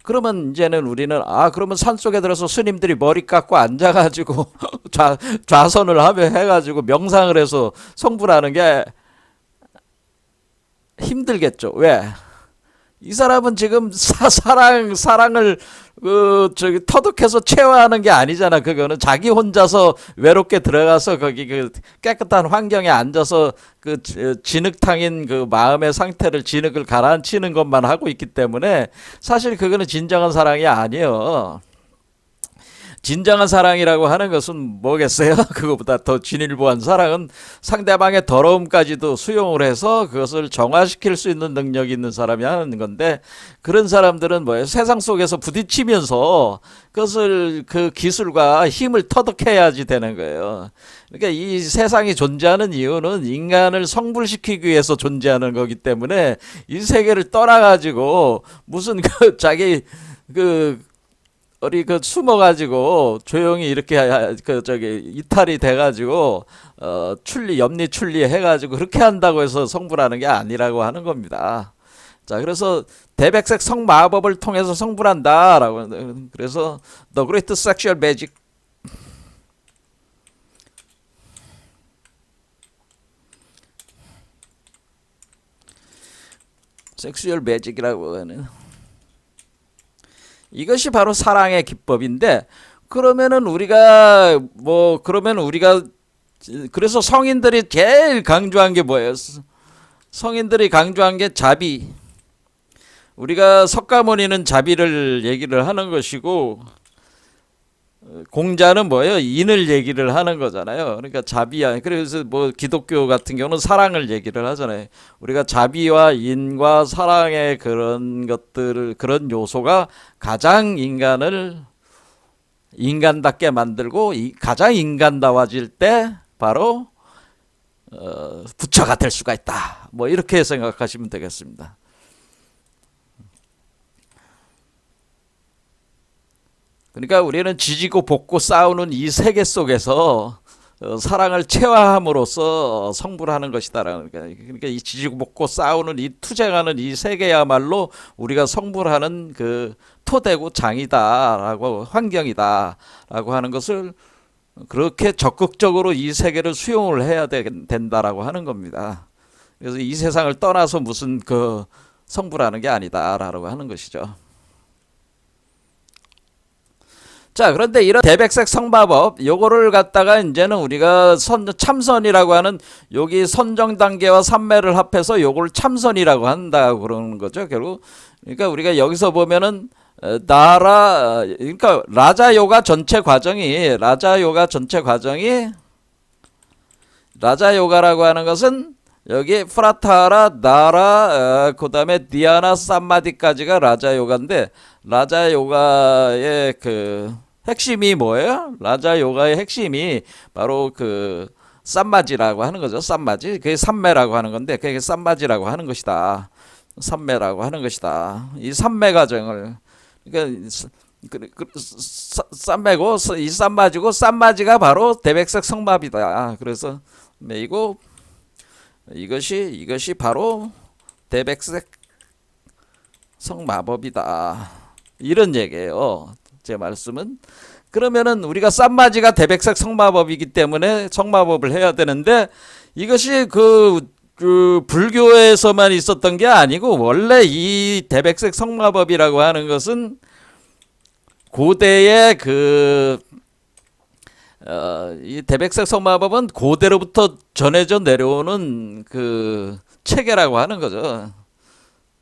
그러면 이제는 우리는 그러면 산속에 들어서 스님들이 머리 깎고 앉아가지고 좌선을 하며 해가지고 명상을 해서 성불하는 게 힘들겠죠. 왜? 이 사람은 지금 사랑을 터득해서 채워하는 게 아니잖아. 그거는 자기 혼자서 외롭게 들어가서 거기 그 깨끗한 환경에 앉아서 그 진흙탕인 그 마음의 상태를 진흙을 가라앉히는 것만 하고 있기 때문에 사실 그거는 진정한 사랑이 아니에요. 진정한 사랑이라고 하는 것은 뭐겠어요? 그거보다 더 진일보한 사랑은 상대방의 더러움까지도 수용을 해서 그것을 정화시킬 수 있는 능력이 있는 사람이 하는 건데, 그런 사람들은 뭐예요? 세상 속에서 부딪히면서 그것을 그 기술과 힘을 터득해야지 되는 거예요. 그러니까 이 세상이 존재하는 이유는 인간을 성불시키기 위해서 존재하는 거기 때문에 이 세계를 떠나가지고 무슨 자기 숨어가지고 조용히 이렇게 이탈이 돼가지고 염리 출리 해가지고 그렇게 한다고 해서 성불하는 게 아니라고 하는 겁니다. 자, 그래서 대백색 성마법을 통해서 성불한다라고. 그래서 The Great Sexual Magic, 섹슈얼 매직이라고 하는, 이것이 바로 사랑의 기법인데, 그러면 우리가 그래서 성인들이 제일 강조한 게 뭐예요? 성인들이 강조한 게 자비. 우리가 석가모니는 자비를 얘기를 하는 것이고, 공자는 뭐예요? 인을 얘기를 하는 거잖아요. 그러니까 자비야. 그래서 뭐 기독교 같은 경우는 사랑을 얘기를 하잖아요. 우리가 자비와 인과 사랑의 그런 것들을, 그런 요소가 가장 인간을 인간답게 만들고 가장 인간다워질 때 바로 부처가 될 수가 있다. 뭐 이렇게 생각하시면 되겠습니다. 그러니까 우리는 지지고 볶고 싸우는 이 세계 속에서 사랑을 체화함으로써 성불하는 것이다라는 거예요. 그러니까 이 지지고 볶고 싸우는 이 투쟁하는 이 세계야말로 우리가 성불하는 그 토대고 장이다라고, 환경이다라고 하는 것을 그렇게 적극적으로 이 세계를 수용을 해야 된다라고 하는 겁니다. 그래서 이 세상을 떠나서 무슨 성불하는 게 아니다라고 하는 것이죠. 자, 그런데 이런 대백색 성마법, 요거를 갖다가 이제는 우리가 참선이라고 하는, 여기 선정 단계와 삼매를 합해서 요걸 참선이라고 한다고 그러는 거죠, 결국. 그러니까 우리가 여기서 보면은 그러니까 라자 요가 전체 과정이 라자 요가라고 하는 것은 여기 프라타하라, 나라, 그 다음에 디아나, 삼마디까지가 라자 요가인데, 라자 요가의 핵심이 뭐예요? 라자 요가의 핵심이 바로 쌈마지라고 하는 거죠. 쌈마지. 그게 삼매라고 하는 건데, 그게 쌈마지라고 하는 것이다. 삼매라고 하는 것이다. 이 삼매 과정을, 그러니까 쌈매고 이 쌈마지고, 쌈마지가 바로 대백색 성마비다. 그래서 매이고, 이것이 바로 대백색 성마법이다. 이런 얘기예요. 제 말씀은. 그러면은 우리가 쌈마지가 대백색 성마법이기 때문에 성마법을 해야 되는데, 이것이 불교에서만 있었던 게 아니고 원래 이 대백색 성마법이라고 하는 것은 고대의 이 대백색 성마법은 고대로부터 전해져 내려오는 체계라고 하는 거죠.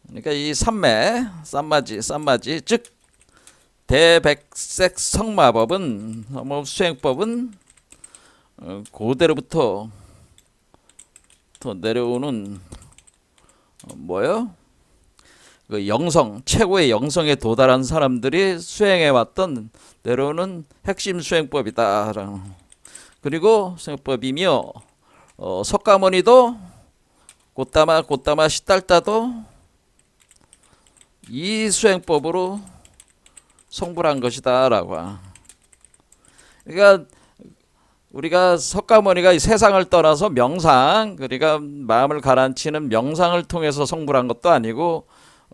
그러니까 이 쌈마지, 즉 대백색 성마법은, 수행법은 고대로부터 더 내려오는 뭐요? 최고의 영성에 도달한 사람들이 수행해왔던 내려오는 핵심 수행법이다. 그리고 수행법이며, 석가모니도 곧다마 시달다도 이 수행법으로 성불한 것이다라고. 그러니까 우리가 석가모니가 이 세상을 떠나서 명상, 그러니까 마음을 가라앉히는 명상을 통해서 성불한 것도 아니고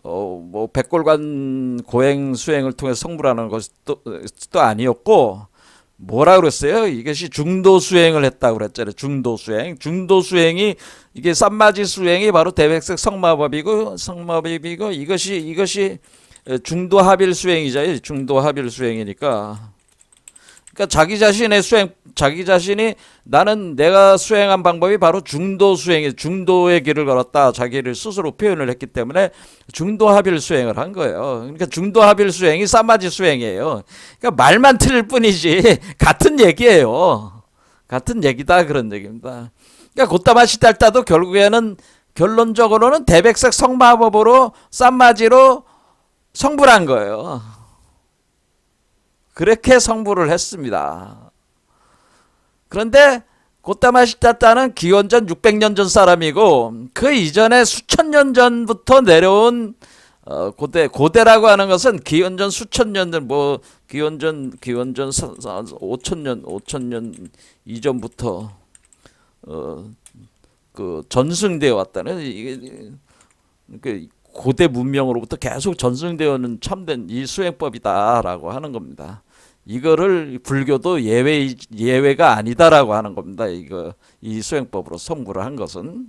뭐 백골관 고행 수행을 통해서 성불하는 것도 아니었고, 뭐라 그랬어요? 이것이 중도 수행을 했다고 그랬잖아요. 중도 수행. 중도 수행이 이게 쌈마지 수행이 바로 대백색 성마법이고 이것이 중도 합일 수행이잖아요. 중도 합일 수행이니까. 그러니까 자기 자신이 나는 내가 수행한 방법이 바로 중도 수행이 중도의 길을 걸었다. 자기를 스스로 표현을 했기 때문에 중도 합일 수행을 한 거예요. 그러니까 중도 합일 수행이 쌈마지 수행이에요. 그러니까 말만 틀릴 뿐이지 같은 얘기예요. 같은 얘기다 그런 얘기입니다. 그러니까 곧다마 시달다도 결국에는 결론적으로는 대백색 성마법으로 쌈마지로 성불한 거예요. 그렇게 성불을 했습니다. 그런데 곧다마 시달다는 기원전 600년 전 사람이고, 그 이전에 수천 년 전부터 내려온 고대라고 하는 것은 기원전 수천 년 전, 뭐 기원전 5천 년 이전부터 그 전승되어 왔다는, 이게 고대 문명으로부터 계속 전승되어는 참된 이 수행법이다라고 하는 겁니다. 이거를 불교도 예외가 아니다라고 하는 겁니다. 이 수행법으로 성불을 한 것은.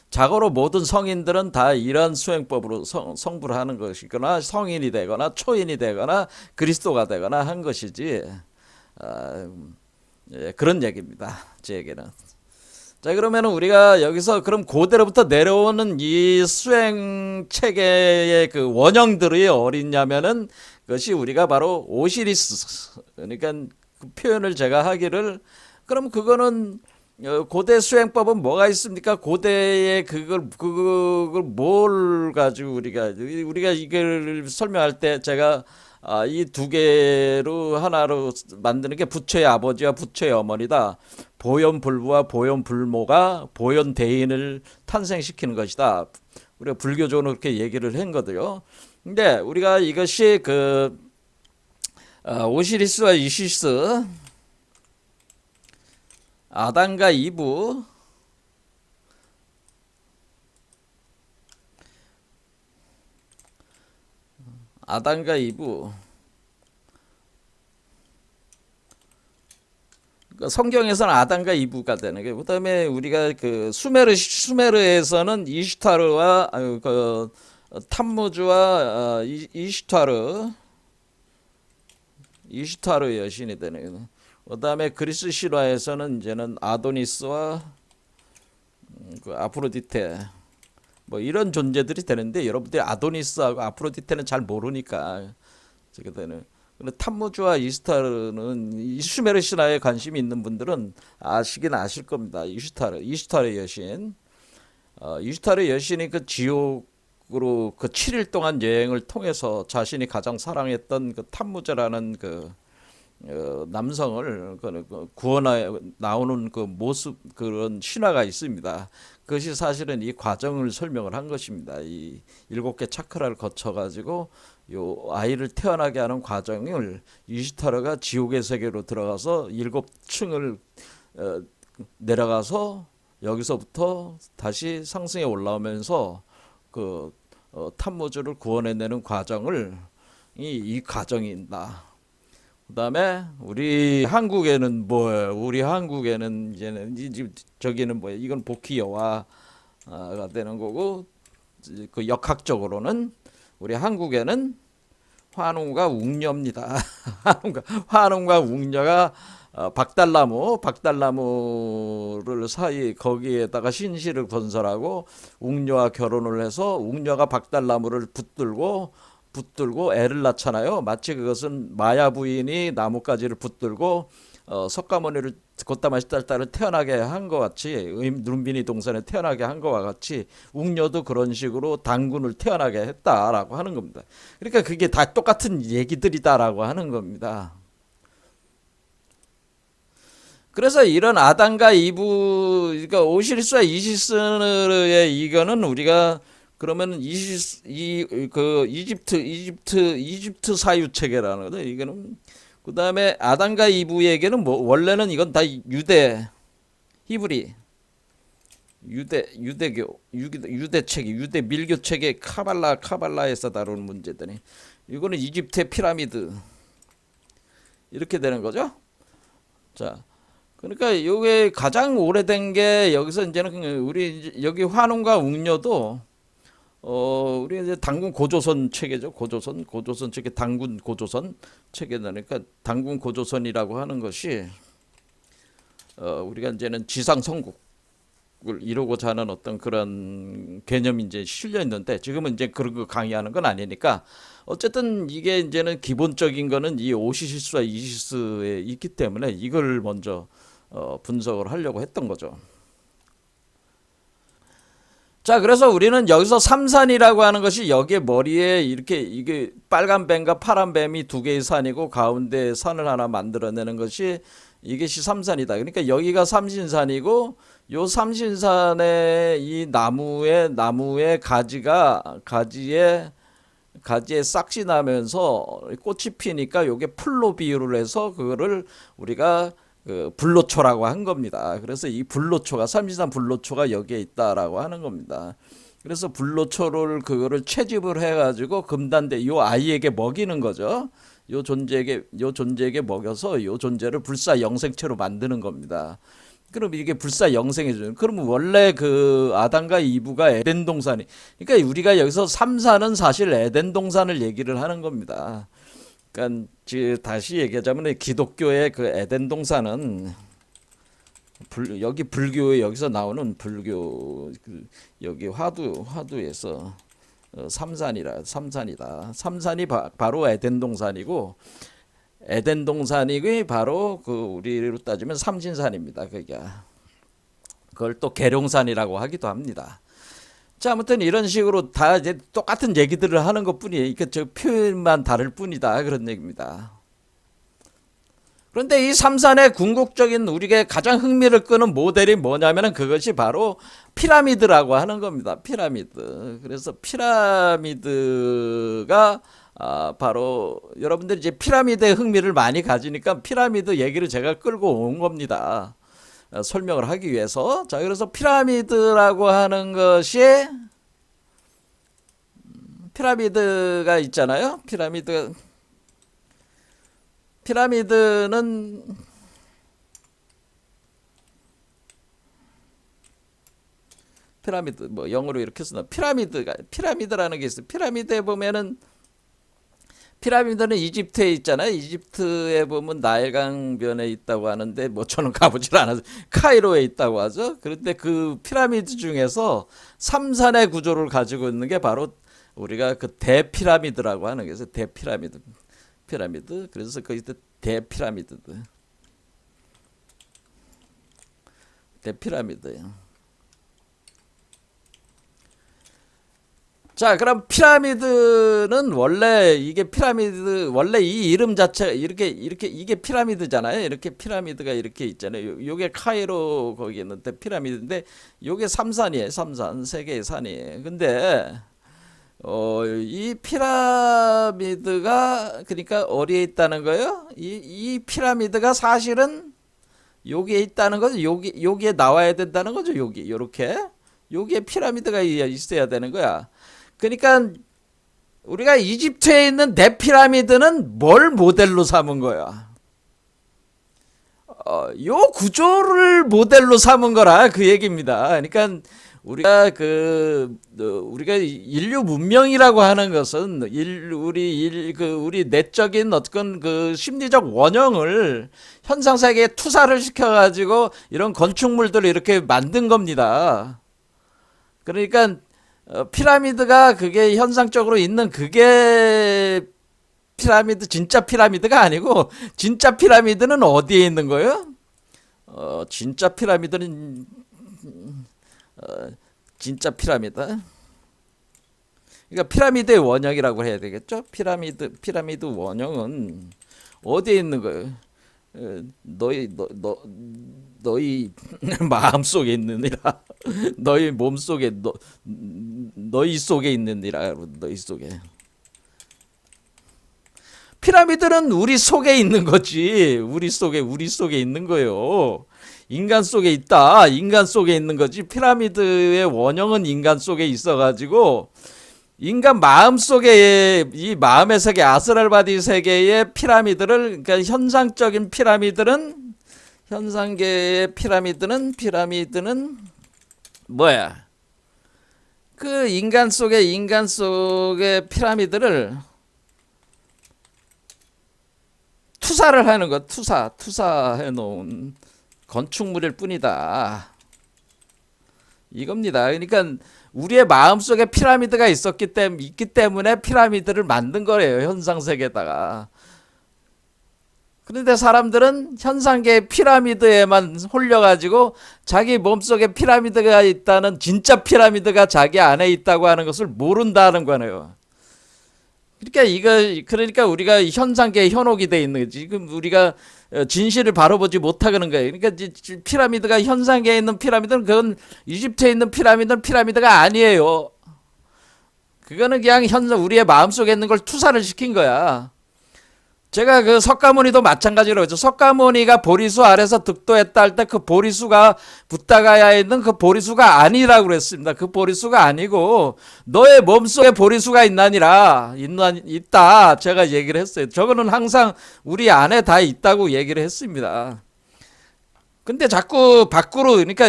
자고로 모든 성인들은 다 이러한 수행법으로 성불을 하는 것이거나 성인이 되거나 초인이 되거나 그리스도가 되거나 한 것이지, 그런 얘기입니다. 제 얘기는. 자, 그러면 우리가 여기서 그럼 고대로부터 내려오는 이 수행 체계의 그 원형들이 어딨냐면은, 그것이 우리가 바로 오시리스, 그러니까 그 표현을 제가 하기를, 그럼 그거는 고대 수행법은 뭐가 있습니까? 고대의 그걸 뭘 가지고 우리가 이걸 설명할 때 제가 이 두 개로 하나로 만드는 게 부처의 아버지와 부처의 어머니다. 보현불부와 보현불모가 보현대인을 탄생시키는 것이다. 우리가 불교적으로 그렇게 얘기를 한 거고요. 근데 우리가 이것이 오시리스와 이시스, 아담과 이브, 성경에서는 아담과 이브가 되는 게, 그다음에 우리가 그 수메르에서는 이슈타르와 탐무주와 이슈타르 여신이 되는 거. 그다음에 그리스 신화에서는 이제는 아도니스와 그 아프로디테, 뭐 이런 존재들이 되는데, 여러분들이 아도니스하고 아프로디테는 잘 모르니까 저게 되는. 근데 탐무주와 이슈타르는 이 수메르 신화에 관심이 있는 분들은 아시긴 아실 겁니다. 이슈타르 여신. 이슈타르 여신이 그 지옥으로 그 7일 동안 여행을 통해서 자신이 가장 사랑했던 그 탐무제라는 그 남성을 구원하여 나오는 그 모습, 그런 신화가 있습니다. 그것이 사실은 이 과정을 설명을 한 것입니다. 이 7개 차크라를 거쳐 가지고 요 아이를 태어나게 하는 과정을, 이시타르가 지옥의 세계로 들어가서 7층을 내려가서 여기서부터 다시 상승에 올라오면서 그 탐무주를 구원해내는 과정을 이 과정이다. 그다음에 우리 한국에는 뭐예요? 우리 한국에는 이제는 저기는 뭐예요? 이건 복희여화가 되는 거고, 그 역학적으로는 우리 한국에는 환웅과 웅녀입니다. 환웅과 웅녀가 박달나무를 사이 거기에다가 신실을 건설하고 웅녀와 결혼을 해서 웅녀가 박달나무를 붙들고 애를 낳잖아요. 마치 그것은 마야 부인이 나뭇가지를 붙들고 석가모니를 곧다마 시달다를 태어나게 한 것 같이, 눈빈이 동산에 태어나게 한 것과 같이 웅녀도 그런 식으로 단군을 태어나게 했다라고 하는 겁니다. 그러니까 그게 다 똑같은 얘기들이다라고 하는 겁니다. 그래서 이런 아담과 이브, 그러니까 오시리스와 이시스의 이거는 우리가 그러면 그 이집트 사유 체계라는 거죠. 이거는 그 다음에 아담과 이브에게는 뭐 원래는 이건 다 유대 히브리 유대 체계, 유대 밀교 체계 카발라에서 다루는 문제들이 이거는 이집트의 피라미드 이렇게 되는 거죠. 자, 그러니까 이게 가장 오래된 게 여기서 이제는 우리 여기 환웅과 웅녀도 우리 이제 당군 고조선 체계죠. 고조선 체계, 당군 고조선 체계니까 당군 고조선이라고 하는 것이 우리가 이제는 지상 성국을 이루고자 하는 어떤 그런 개념이 이제 실려 있는데 지금은 이제 그런 거 강의하는 건 아니니까 어쨌든 이게 이제는 기본적인 거는 이 오시시스와 이시스에 있기 때문에 이걸 먼저 분석을 하려고 했던 거죠. 자, 그래서 우리는 여기서 삼산이라고 하는 것이 여기에 머리에 이렇게 이게 빨간 뱀과 파란 뱀이 두 개의 산이고 가운데 산을 하나 만들어내는 것이 이것이 삼산이다. 그러니까 여기가 삼신산이고 요 삼신산의 이 나무의 가지에 싹이 나면서 꽃이 피니까 요게 풀로 비유를 해서 그거를 우리가 그 불로초라고 한 겁니다. 그래서 이 불로초가 삼신산 불로초가 여기에 있다라고 하는 겁니다. 그래서 불로초를 그거를 채집을 해가지고 금단대 요 아이에게 먹이는 거죠. 요 존재에게 먹여서 요 존재를 불사 영생체로 만드는 겁니다. 그럼 이게 불사 영생해주는. 그러면 원래 그 아담과 이브가 에덴 동산이. 그러니까 우리가 여기서 삼산은 사실 에덴 동산을 얘기를 하는 겁니다. 그러니까 다시 얘기하자면 기독교의 그 에덴 동산은 여기 불교에 여기서 나오는 불교 여기 화두에서 삼산이다. 삼산이 바로 에덴 동산이고 에덴 동산이 바로 그 우리로 따지면 삼신산입니다. 그걸 또 계룡산이라고 하기도 합니다. 자, 아무튼 이런 식으로 다 이제 똑같은 얘기들을 하는 것뿐이에요. 이게 저 표현만 다를 뿐이다 그런 얘기입니다. 그런데 이 삼산의 궁극적인 우리가 가장 흥미를 끄는 모델이 뭐냐면은 그것이 바로 피라미드라고 하는 겁니다. 피라미드. 그래서 피라미드가 바로 여러분들이 이제 피라미드에 흥미를 많이 가지니까 피라미드 얘기를 제가 끌고 온 겁니다. 설명을 하기 위해서. 자, 그래서 피라미드라고 하는 것이 피라미드가 있잖아요. 피라미드는 피라미드 뭐 영어로 이렇게 쓰나 피라미드라는 게 있어요. 피라미드에 보면은 피라미드는 이집트에 있잖아요. 이집트에 보면 나일강변에 있다고 하는데 뭐 저는 가보질 않아서 카이로에 있다고 하죠. 그런데 그 피라미드 중에서 삼산의 구조를 가지고 있는 게 바로 우리가 그 대피라미드라고 하는 게 있어요. 대피라미드. 그래서 거기 대피라미드예요. 자, 그럼 피라미드는 원래 이 이름 자체가 이게 피라미드잖아요. 이렇게 피라미드가 이렇게 있잖아요. 요게 카이로 거기 있는데 피라미드인데 요게 삼산이에요. 삼산 세 개의 산이에요. 근데 이 피라미드가 그러니까 어디에 있다는 거예요? 이 피라미드가 사실은 여기에 있다는 거죠. 여기에 나와야 된다는 거죠. 여기에 피라미드가 있어야 되는 거야. 그러니까 우리가 이집트에 있는 대피라미드는 뭘 모델로 삼은 거야? 요 구조를 모델로 삼은 거라 그 얘기입니다. 그러니까 우리가 우리가 인류 문명이라고 하는 것은 우리 내적인 어떤 그 심리적 원형을 현상 세계에 투사를 시켜가지고 이런 건축물들을 이렇게 만든 겁니다. 그러니까 피라미드가 그게 현상적으로 있는 그게 진짜 피라미드가 아니고 진짜 피라미드는 어디에 있는 거예요? 진짜 피라미드는 진짜 피라미드. 그러니까 피라미드의 원형이라고 해야 되겠죠? 피라미드 원형은 어디에 있는 거예요? 너희 마음 속에 있느니라. 너희 몸 속에 너희 속에 있느니라. 너희 속에. 피라미드는 우리 속에 있는 거지. 우리 속에 있는 거요. 인간 속에 있다. 인간 속에 있는 거지. 피라미드의 원형은 인간 속에 있어가지고 인간 마음 속에 이 마음의 세계 아스랄바디 세계의 피라미드를 그러니까 현상계의 피라미드는 뭐야? 그 인간 속의 피라미드를 투사를 하는 것, 투사해 놓은 건축물일 뿐이다. 이겁니다. 그러니까 우리의 마음속에 피라미드가 있기 때문에 피라미드를 만든 거예요. 현상 세계에다가. 그런데 사람들은 현상계의 피라미드에만 홀려가지고 자기 몸속에 피라미드가 있다는 진짜 피라미드가 자기 안에 있다고 하는 것을 모른다는 거네요. 그러니까 우리가 현상계에 현혹이 돼 있는 거지. 지금 우리가 진실을 바로 보지 못하는 거예요. 그러니까 피라미드가 현상계에 있는 피라미드는 그건 이집트에 있는 피라미드는 피라미드가 아니에요. 그거는 그냥 우리의 마음속에 있는 걸 투사를 시킨 거야. 제가 그 석가모니도 마찬가지로 했죠. 석가모니가 보리수 아래서 득도했다 할 때 그 보리수가 붓다가야에 있는 그 보리수가 아니라고 그랬습니다. 그 보리수가 아니고 너의 몸속에 보리수가 있다. 제가 얘기를 했어요. 저거는 항상 우리 안에 다 있다고 얘기를 했습니다. 근데 자꾸 밖으로 그러니까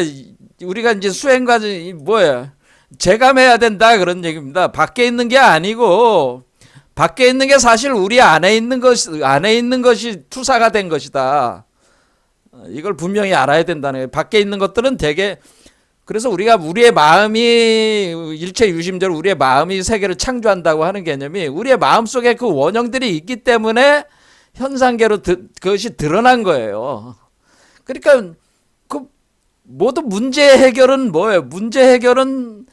우리가 이제 수행 과정이 뭐야? 재감해야 된다 그런 얘기입니다. 밖에 있는 게 아니고 밖에 있는 게 사실 우리 안에 있는 것이 투사가 된 것이다. 이걸 분명히 알아야 된다는 거예요. 밖에 있는 것들은 되게 그래서 우리가 우리의 마음이 일체 유심대로 우리의 마음이 세계를 창조한다고 하는 개념이 우리의 마음 속에 그 원형들이 있기 때문에 현상계로 그것이 드러난 거예요. 그러니까 그 모두 문제 해결은 뭐예요? 문제 해결은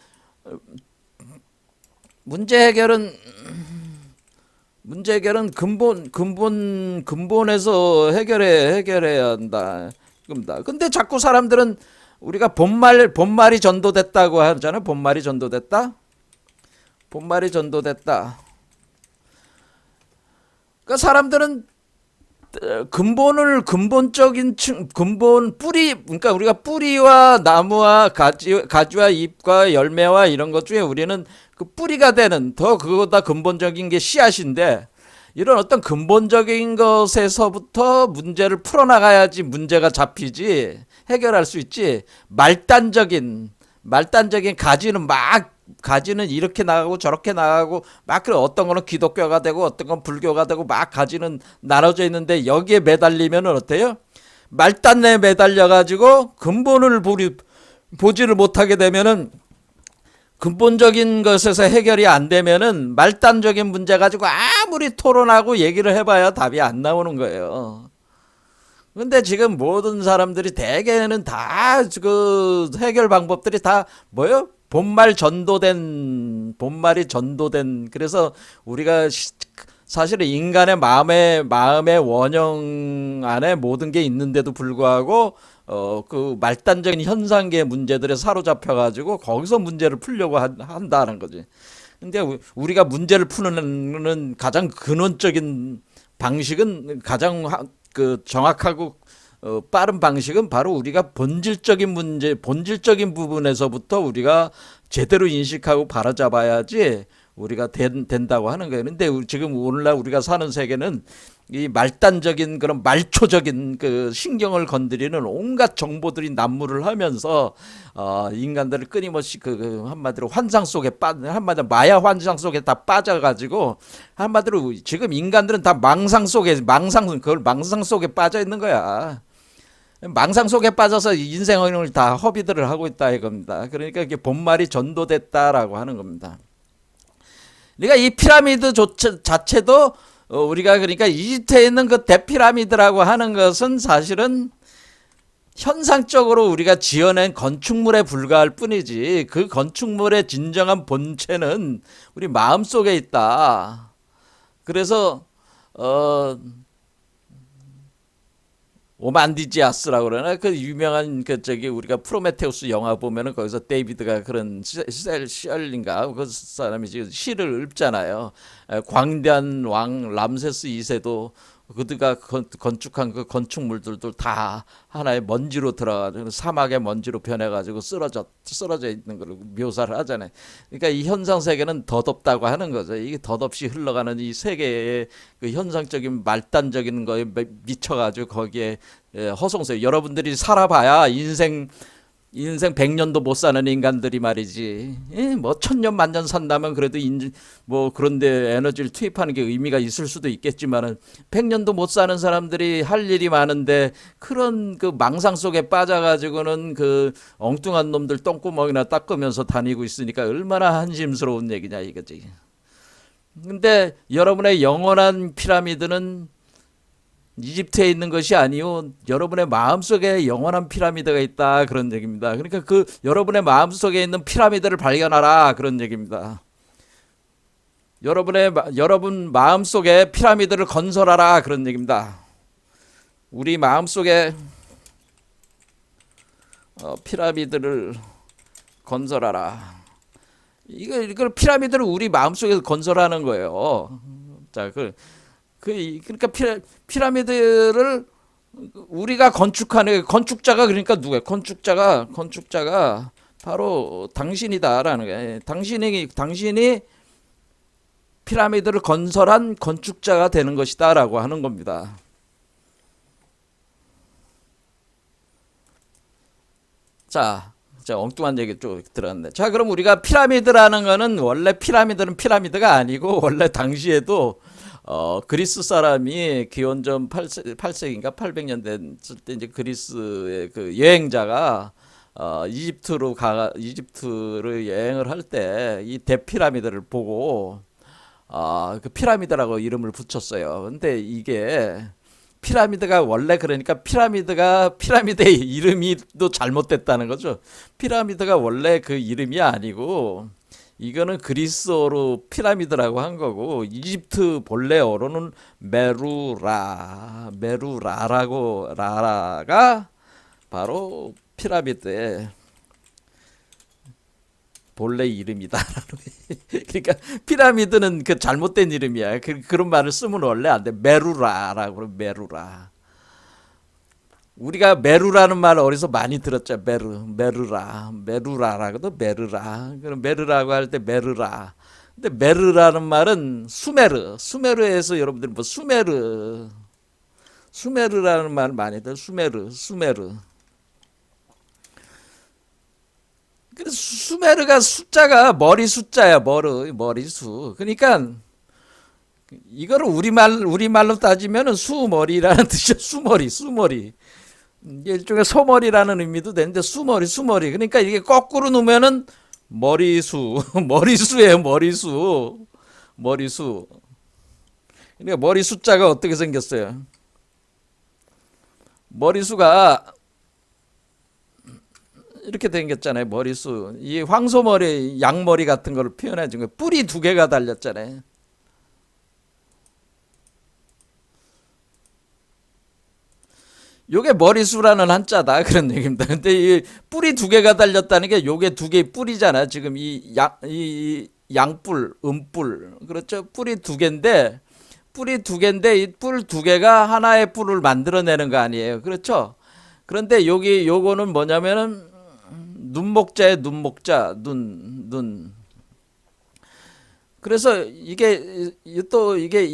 근본에서 해결해야 한다. 겁니다. 근데 자꾸 사람들은 우리가 본말이 전도됐다고 하잖아요. 본말이 전도됐다. 그러니까 사람들은 근본 뿌리, 그러니까 우리가 뿌리와 나무와 가지와 잎과 열매와 이런 것 중에 우리는 그 뿌리가 되는 그거보다 근본적인 게 씨앗인데 이런 어떤 근본적인 것에서부터 문제를 풀어나가야지 문제가 잡히지 해결할 수 있지. 말단적인 가지는 이렇게 나가고 저렇게 나가고 막 그래. 어떤 거는 기독교가 되고 어떤 건 불교가 되고 막 가지는 나눠져 있는데 여기에 매달리면 어때요? 말단에 매달려 가지고 근본을 보지를 못하게 되면은 근본적인 것에서 해결이 안 되면은 말단적인 문제 가지고 아무리 토론하고 얘기를 해봐야 답이 안 나오는 거예요. 근데 지금 모든 사람들이 대개는 다 그 해결 방법들이 다 뭐요? 본말이 전도된 그래서 우리가 사실은 인간의 마음의 원형 안에 모든 게 있는데도 불구하고 그 말단적인 현상계 문제들에 사로잡혀 가지고 거기서 문제를 풀려고 한다는 거지. 근데 우리가 문제를 푸는 가장 근원적인 방식은 가장 그 정확하고 빠른 방식은 바로 우리가 본질적인 부분에서부터 우리가 제대로 인식하고 바로잡아야지 우리가 된다고 하는 거예요. 근데 지금 오늘날 우리가 사는 세계는 이 말단적인 그런 말초적인 그 신경을 건드리는 온갖 정보들이 난무를 하면서 인간들을 끊임없이 한마디로 한마디로 마야 환상 속에 다 빠져가지고 한마디로 지금 인간들은 다 망상 속에 빠져 있는 거야. 망상 속에 빠져서 인생을 다 허비들을 하고 있다 이겁니다. 그러니까 이게 본말이 전도됐다라고 하는 겁니다. 그러니까 이 피라미드 자체도 우리가 그러니까 이집트에 있는 그 대피라미드라고 하는 것은 사실은 현상적으로 우리가 지어낸 건축물에 불과할 뿐이지 그 건축물의 진정한 본체는 우리 마음속에 있다. 그래서 오만디지아스라고 그러나 그 유명한 그 저기 우리가 프로메테우스 영화 보면은 거기서 데이비드가 그런 셀 셜인가 그 사람이 지금 시를 읊잖아요. 광대한 왕 람세스 2세도 그가 건축한 그 건축물들도 다 하나의 먼지로 들어가지고 사막의 먼지로 변해가지고 쓰러져 있는 걸 묘사를 하잖아요. 그러니까 이 현상 세계는 덧없다고 하는 거죠. 이게 덧없이 흘러가는 이 세계의 그 현상적인 말단적인 거에 미쳐가지고 거기에 허송세계. 여러분들이 살아봐야 인생 100년도 못 사는 인간들이 말이지. 뭐 1000년 만년 산다면 그래도 뭐 그런데 에너지를 투입하는 게 의미가 있을 수도 있겠지만은 100년도 못 사는 사람들이 할 일이 많은데 그런 그 망상 속에 빠져가지고는 그 엉뚱한 놈들 똥구멍이나 닦으면서 다니고 있으니까 얼마나 한심스러운 얘기냐 이거지. 근데 여러분의 영원한 피라미드는 이집트에 있는 것이 아니요 여러분의 마음속에 영원한 피라미드가 있다 그런 얘기입니다. 그러니까 그 여러분의 마음속에 있는 피라미드를 발견하라 그런 얘기입니다. 여러분 마음속에 피라미드를 건설하라 그런 얘기입니다. 우리 마음속에 피라미드를 건설하라. 이걸 피라미드를 우리 마음속에서 건설하는 거예요. 자, 그러니까 피라미드를 우리가 건축하는 건축자가 그러니까 누구야? 건축자가 바로 당신이다라는 거예요. 당신이 피라미드를 건설한 건축자가 되는 것이다라고 하는 겁니다. 자, 엉뚱한 얘기 좀 들었네. 자, 그럼 우리가 피라미드라는 거는 원래 피라미드는 피라미드가 아니고 원래 당시에도 그리스 사람이 기원전 8세기인가 800년 됐을 때 이제 그리스의 그 여행자가 이집트를 여행을 할 때 이 대피라미드를 보고 그 피라미드라고 이름을 붙였어요. 근데 이게 피라미드가 원래 그러니까 피라미드의 이름이 또 잘못됐다는 거죠. 피라미드가 원래 그 이름이 아니고 이거는 그리스어로 피라미드라고 한 거고 이집트 본래어로는 메루라라고 라라가 바로 피라미드의 본래 이름이다. 그러니까 피라미드는 그 잘못된 이름이야. 그런 말을 쓰면 원래 안 돼. 메루라라고 그래. 메루라. 우리가 메루라는 말 어디서 많이 들었죠. 메루라라고도 메르라. 그럼 메르라고 할 때 메르라. 근데 메르라는 말은 수메르에서 여러분들 뭐 수메르라는 말 많이 들어. 수메르. 그래서 수메르가 숫자가 머리 숫자야. 머리수. 그러니까 이거를 우리말로 따지면은 수머리라는 뜻이야. 수머리. 일종의 소머리라는 의미도 되는데 수머리. 그러니까 이게 거꾸로 놓으면은 머리수예요. 머리수. 그러니까 머리 숫자가 어떻게 생겼어요? 머리수가 이렇게 생겼잖아요. 머리수. 이 황소머리, 양머리 같은 걸 표현해 준 거예요. 뿔이 2개가 달렸잖아요. 요게 머리수라는 한자다 그런 얘기입니다. 근데 이 뿔이 2개가 달렸다는 게 요게 2개의 뿔이잖아. 지금 이 양뿔, 음뿔. 그렇죠? 뿔이 두 개인데 이 뿔 2개가 하나의 뿔을 만들어내는 거 아니에요. 그렇죠? 그런데 요거는 뭐냐면은 눈목자의 눈목자, 눈. 그래서 이게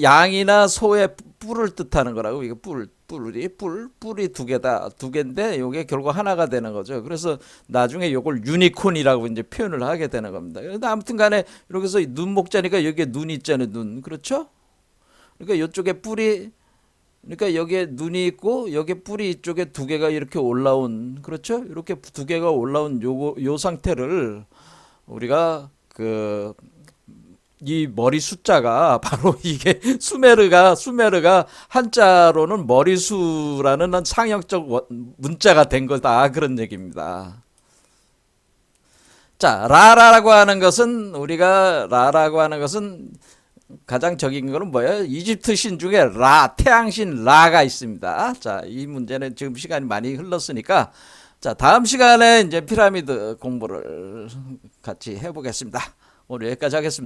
양이나 소의 뿔을 뜻하는 거라고. 이게 뿔이 2개다. 2개인데 요게 결국 하나가 되는 거죠. 그래서 나중에 요걸 유니콘이라고 이제 표현을 하게 되는 겁니다. 그런데 아무튼 간에 이렇게 해서 눈목자니까 여기에 눈이 있잖아요. 눈. 그렇죠? 그러니까 요쪽에 그러니까 여기에 눈이 있고 여기 뿔이 이쪽에 2개가 이렇게 올라온 그렇죠? 이렇게 2개가 올라온 요 상태를 우리가 이 머리 숫자가 바로 이게 수메르가 한자로는 머리수라는 상형적 문자가 된 거다 그런 얘기입니다. 자, 라라고 하는 것은 가장 적인 거는 뭐예요? 이집트 신 중에 라, 태양신 라가 있습니다. 자, 이 문제는 지금 시간이 많이 흘렀으니까 자, 다음 시간에 이제 피라미드 공부를 같이 해보겠습니다. 오늘 여기까지 하겠습니다.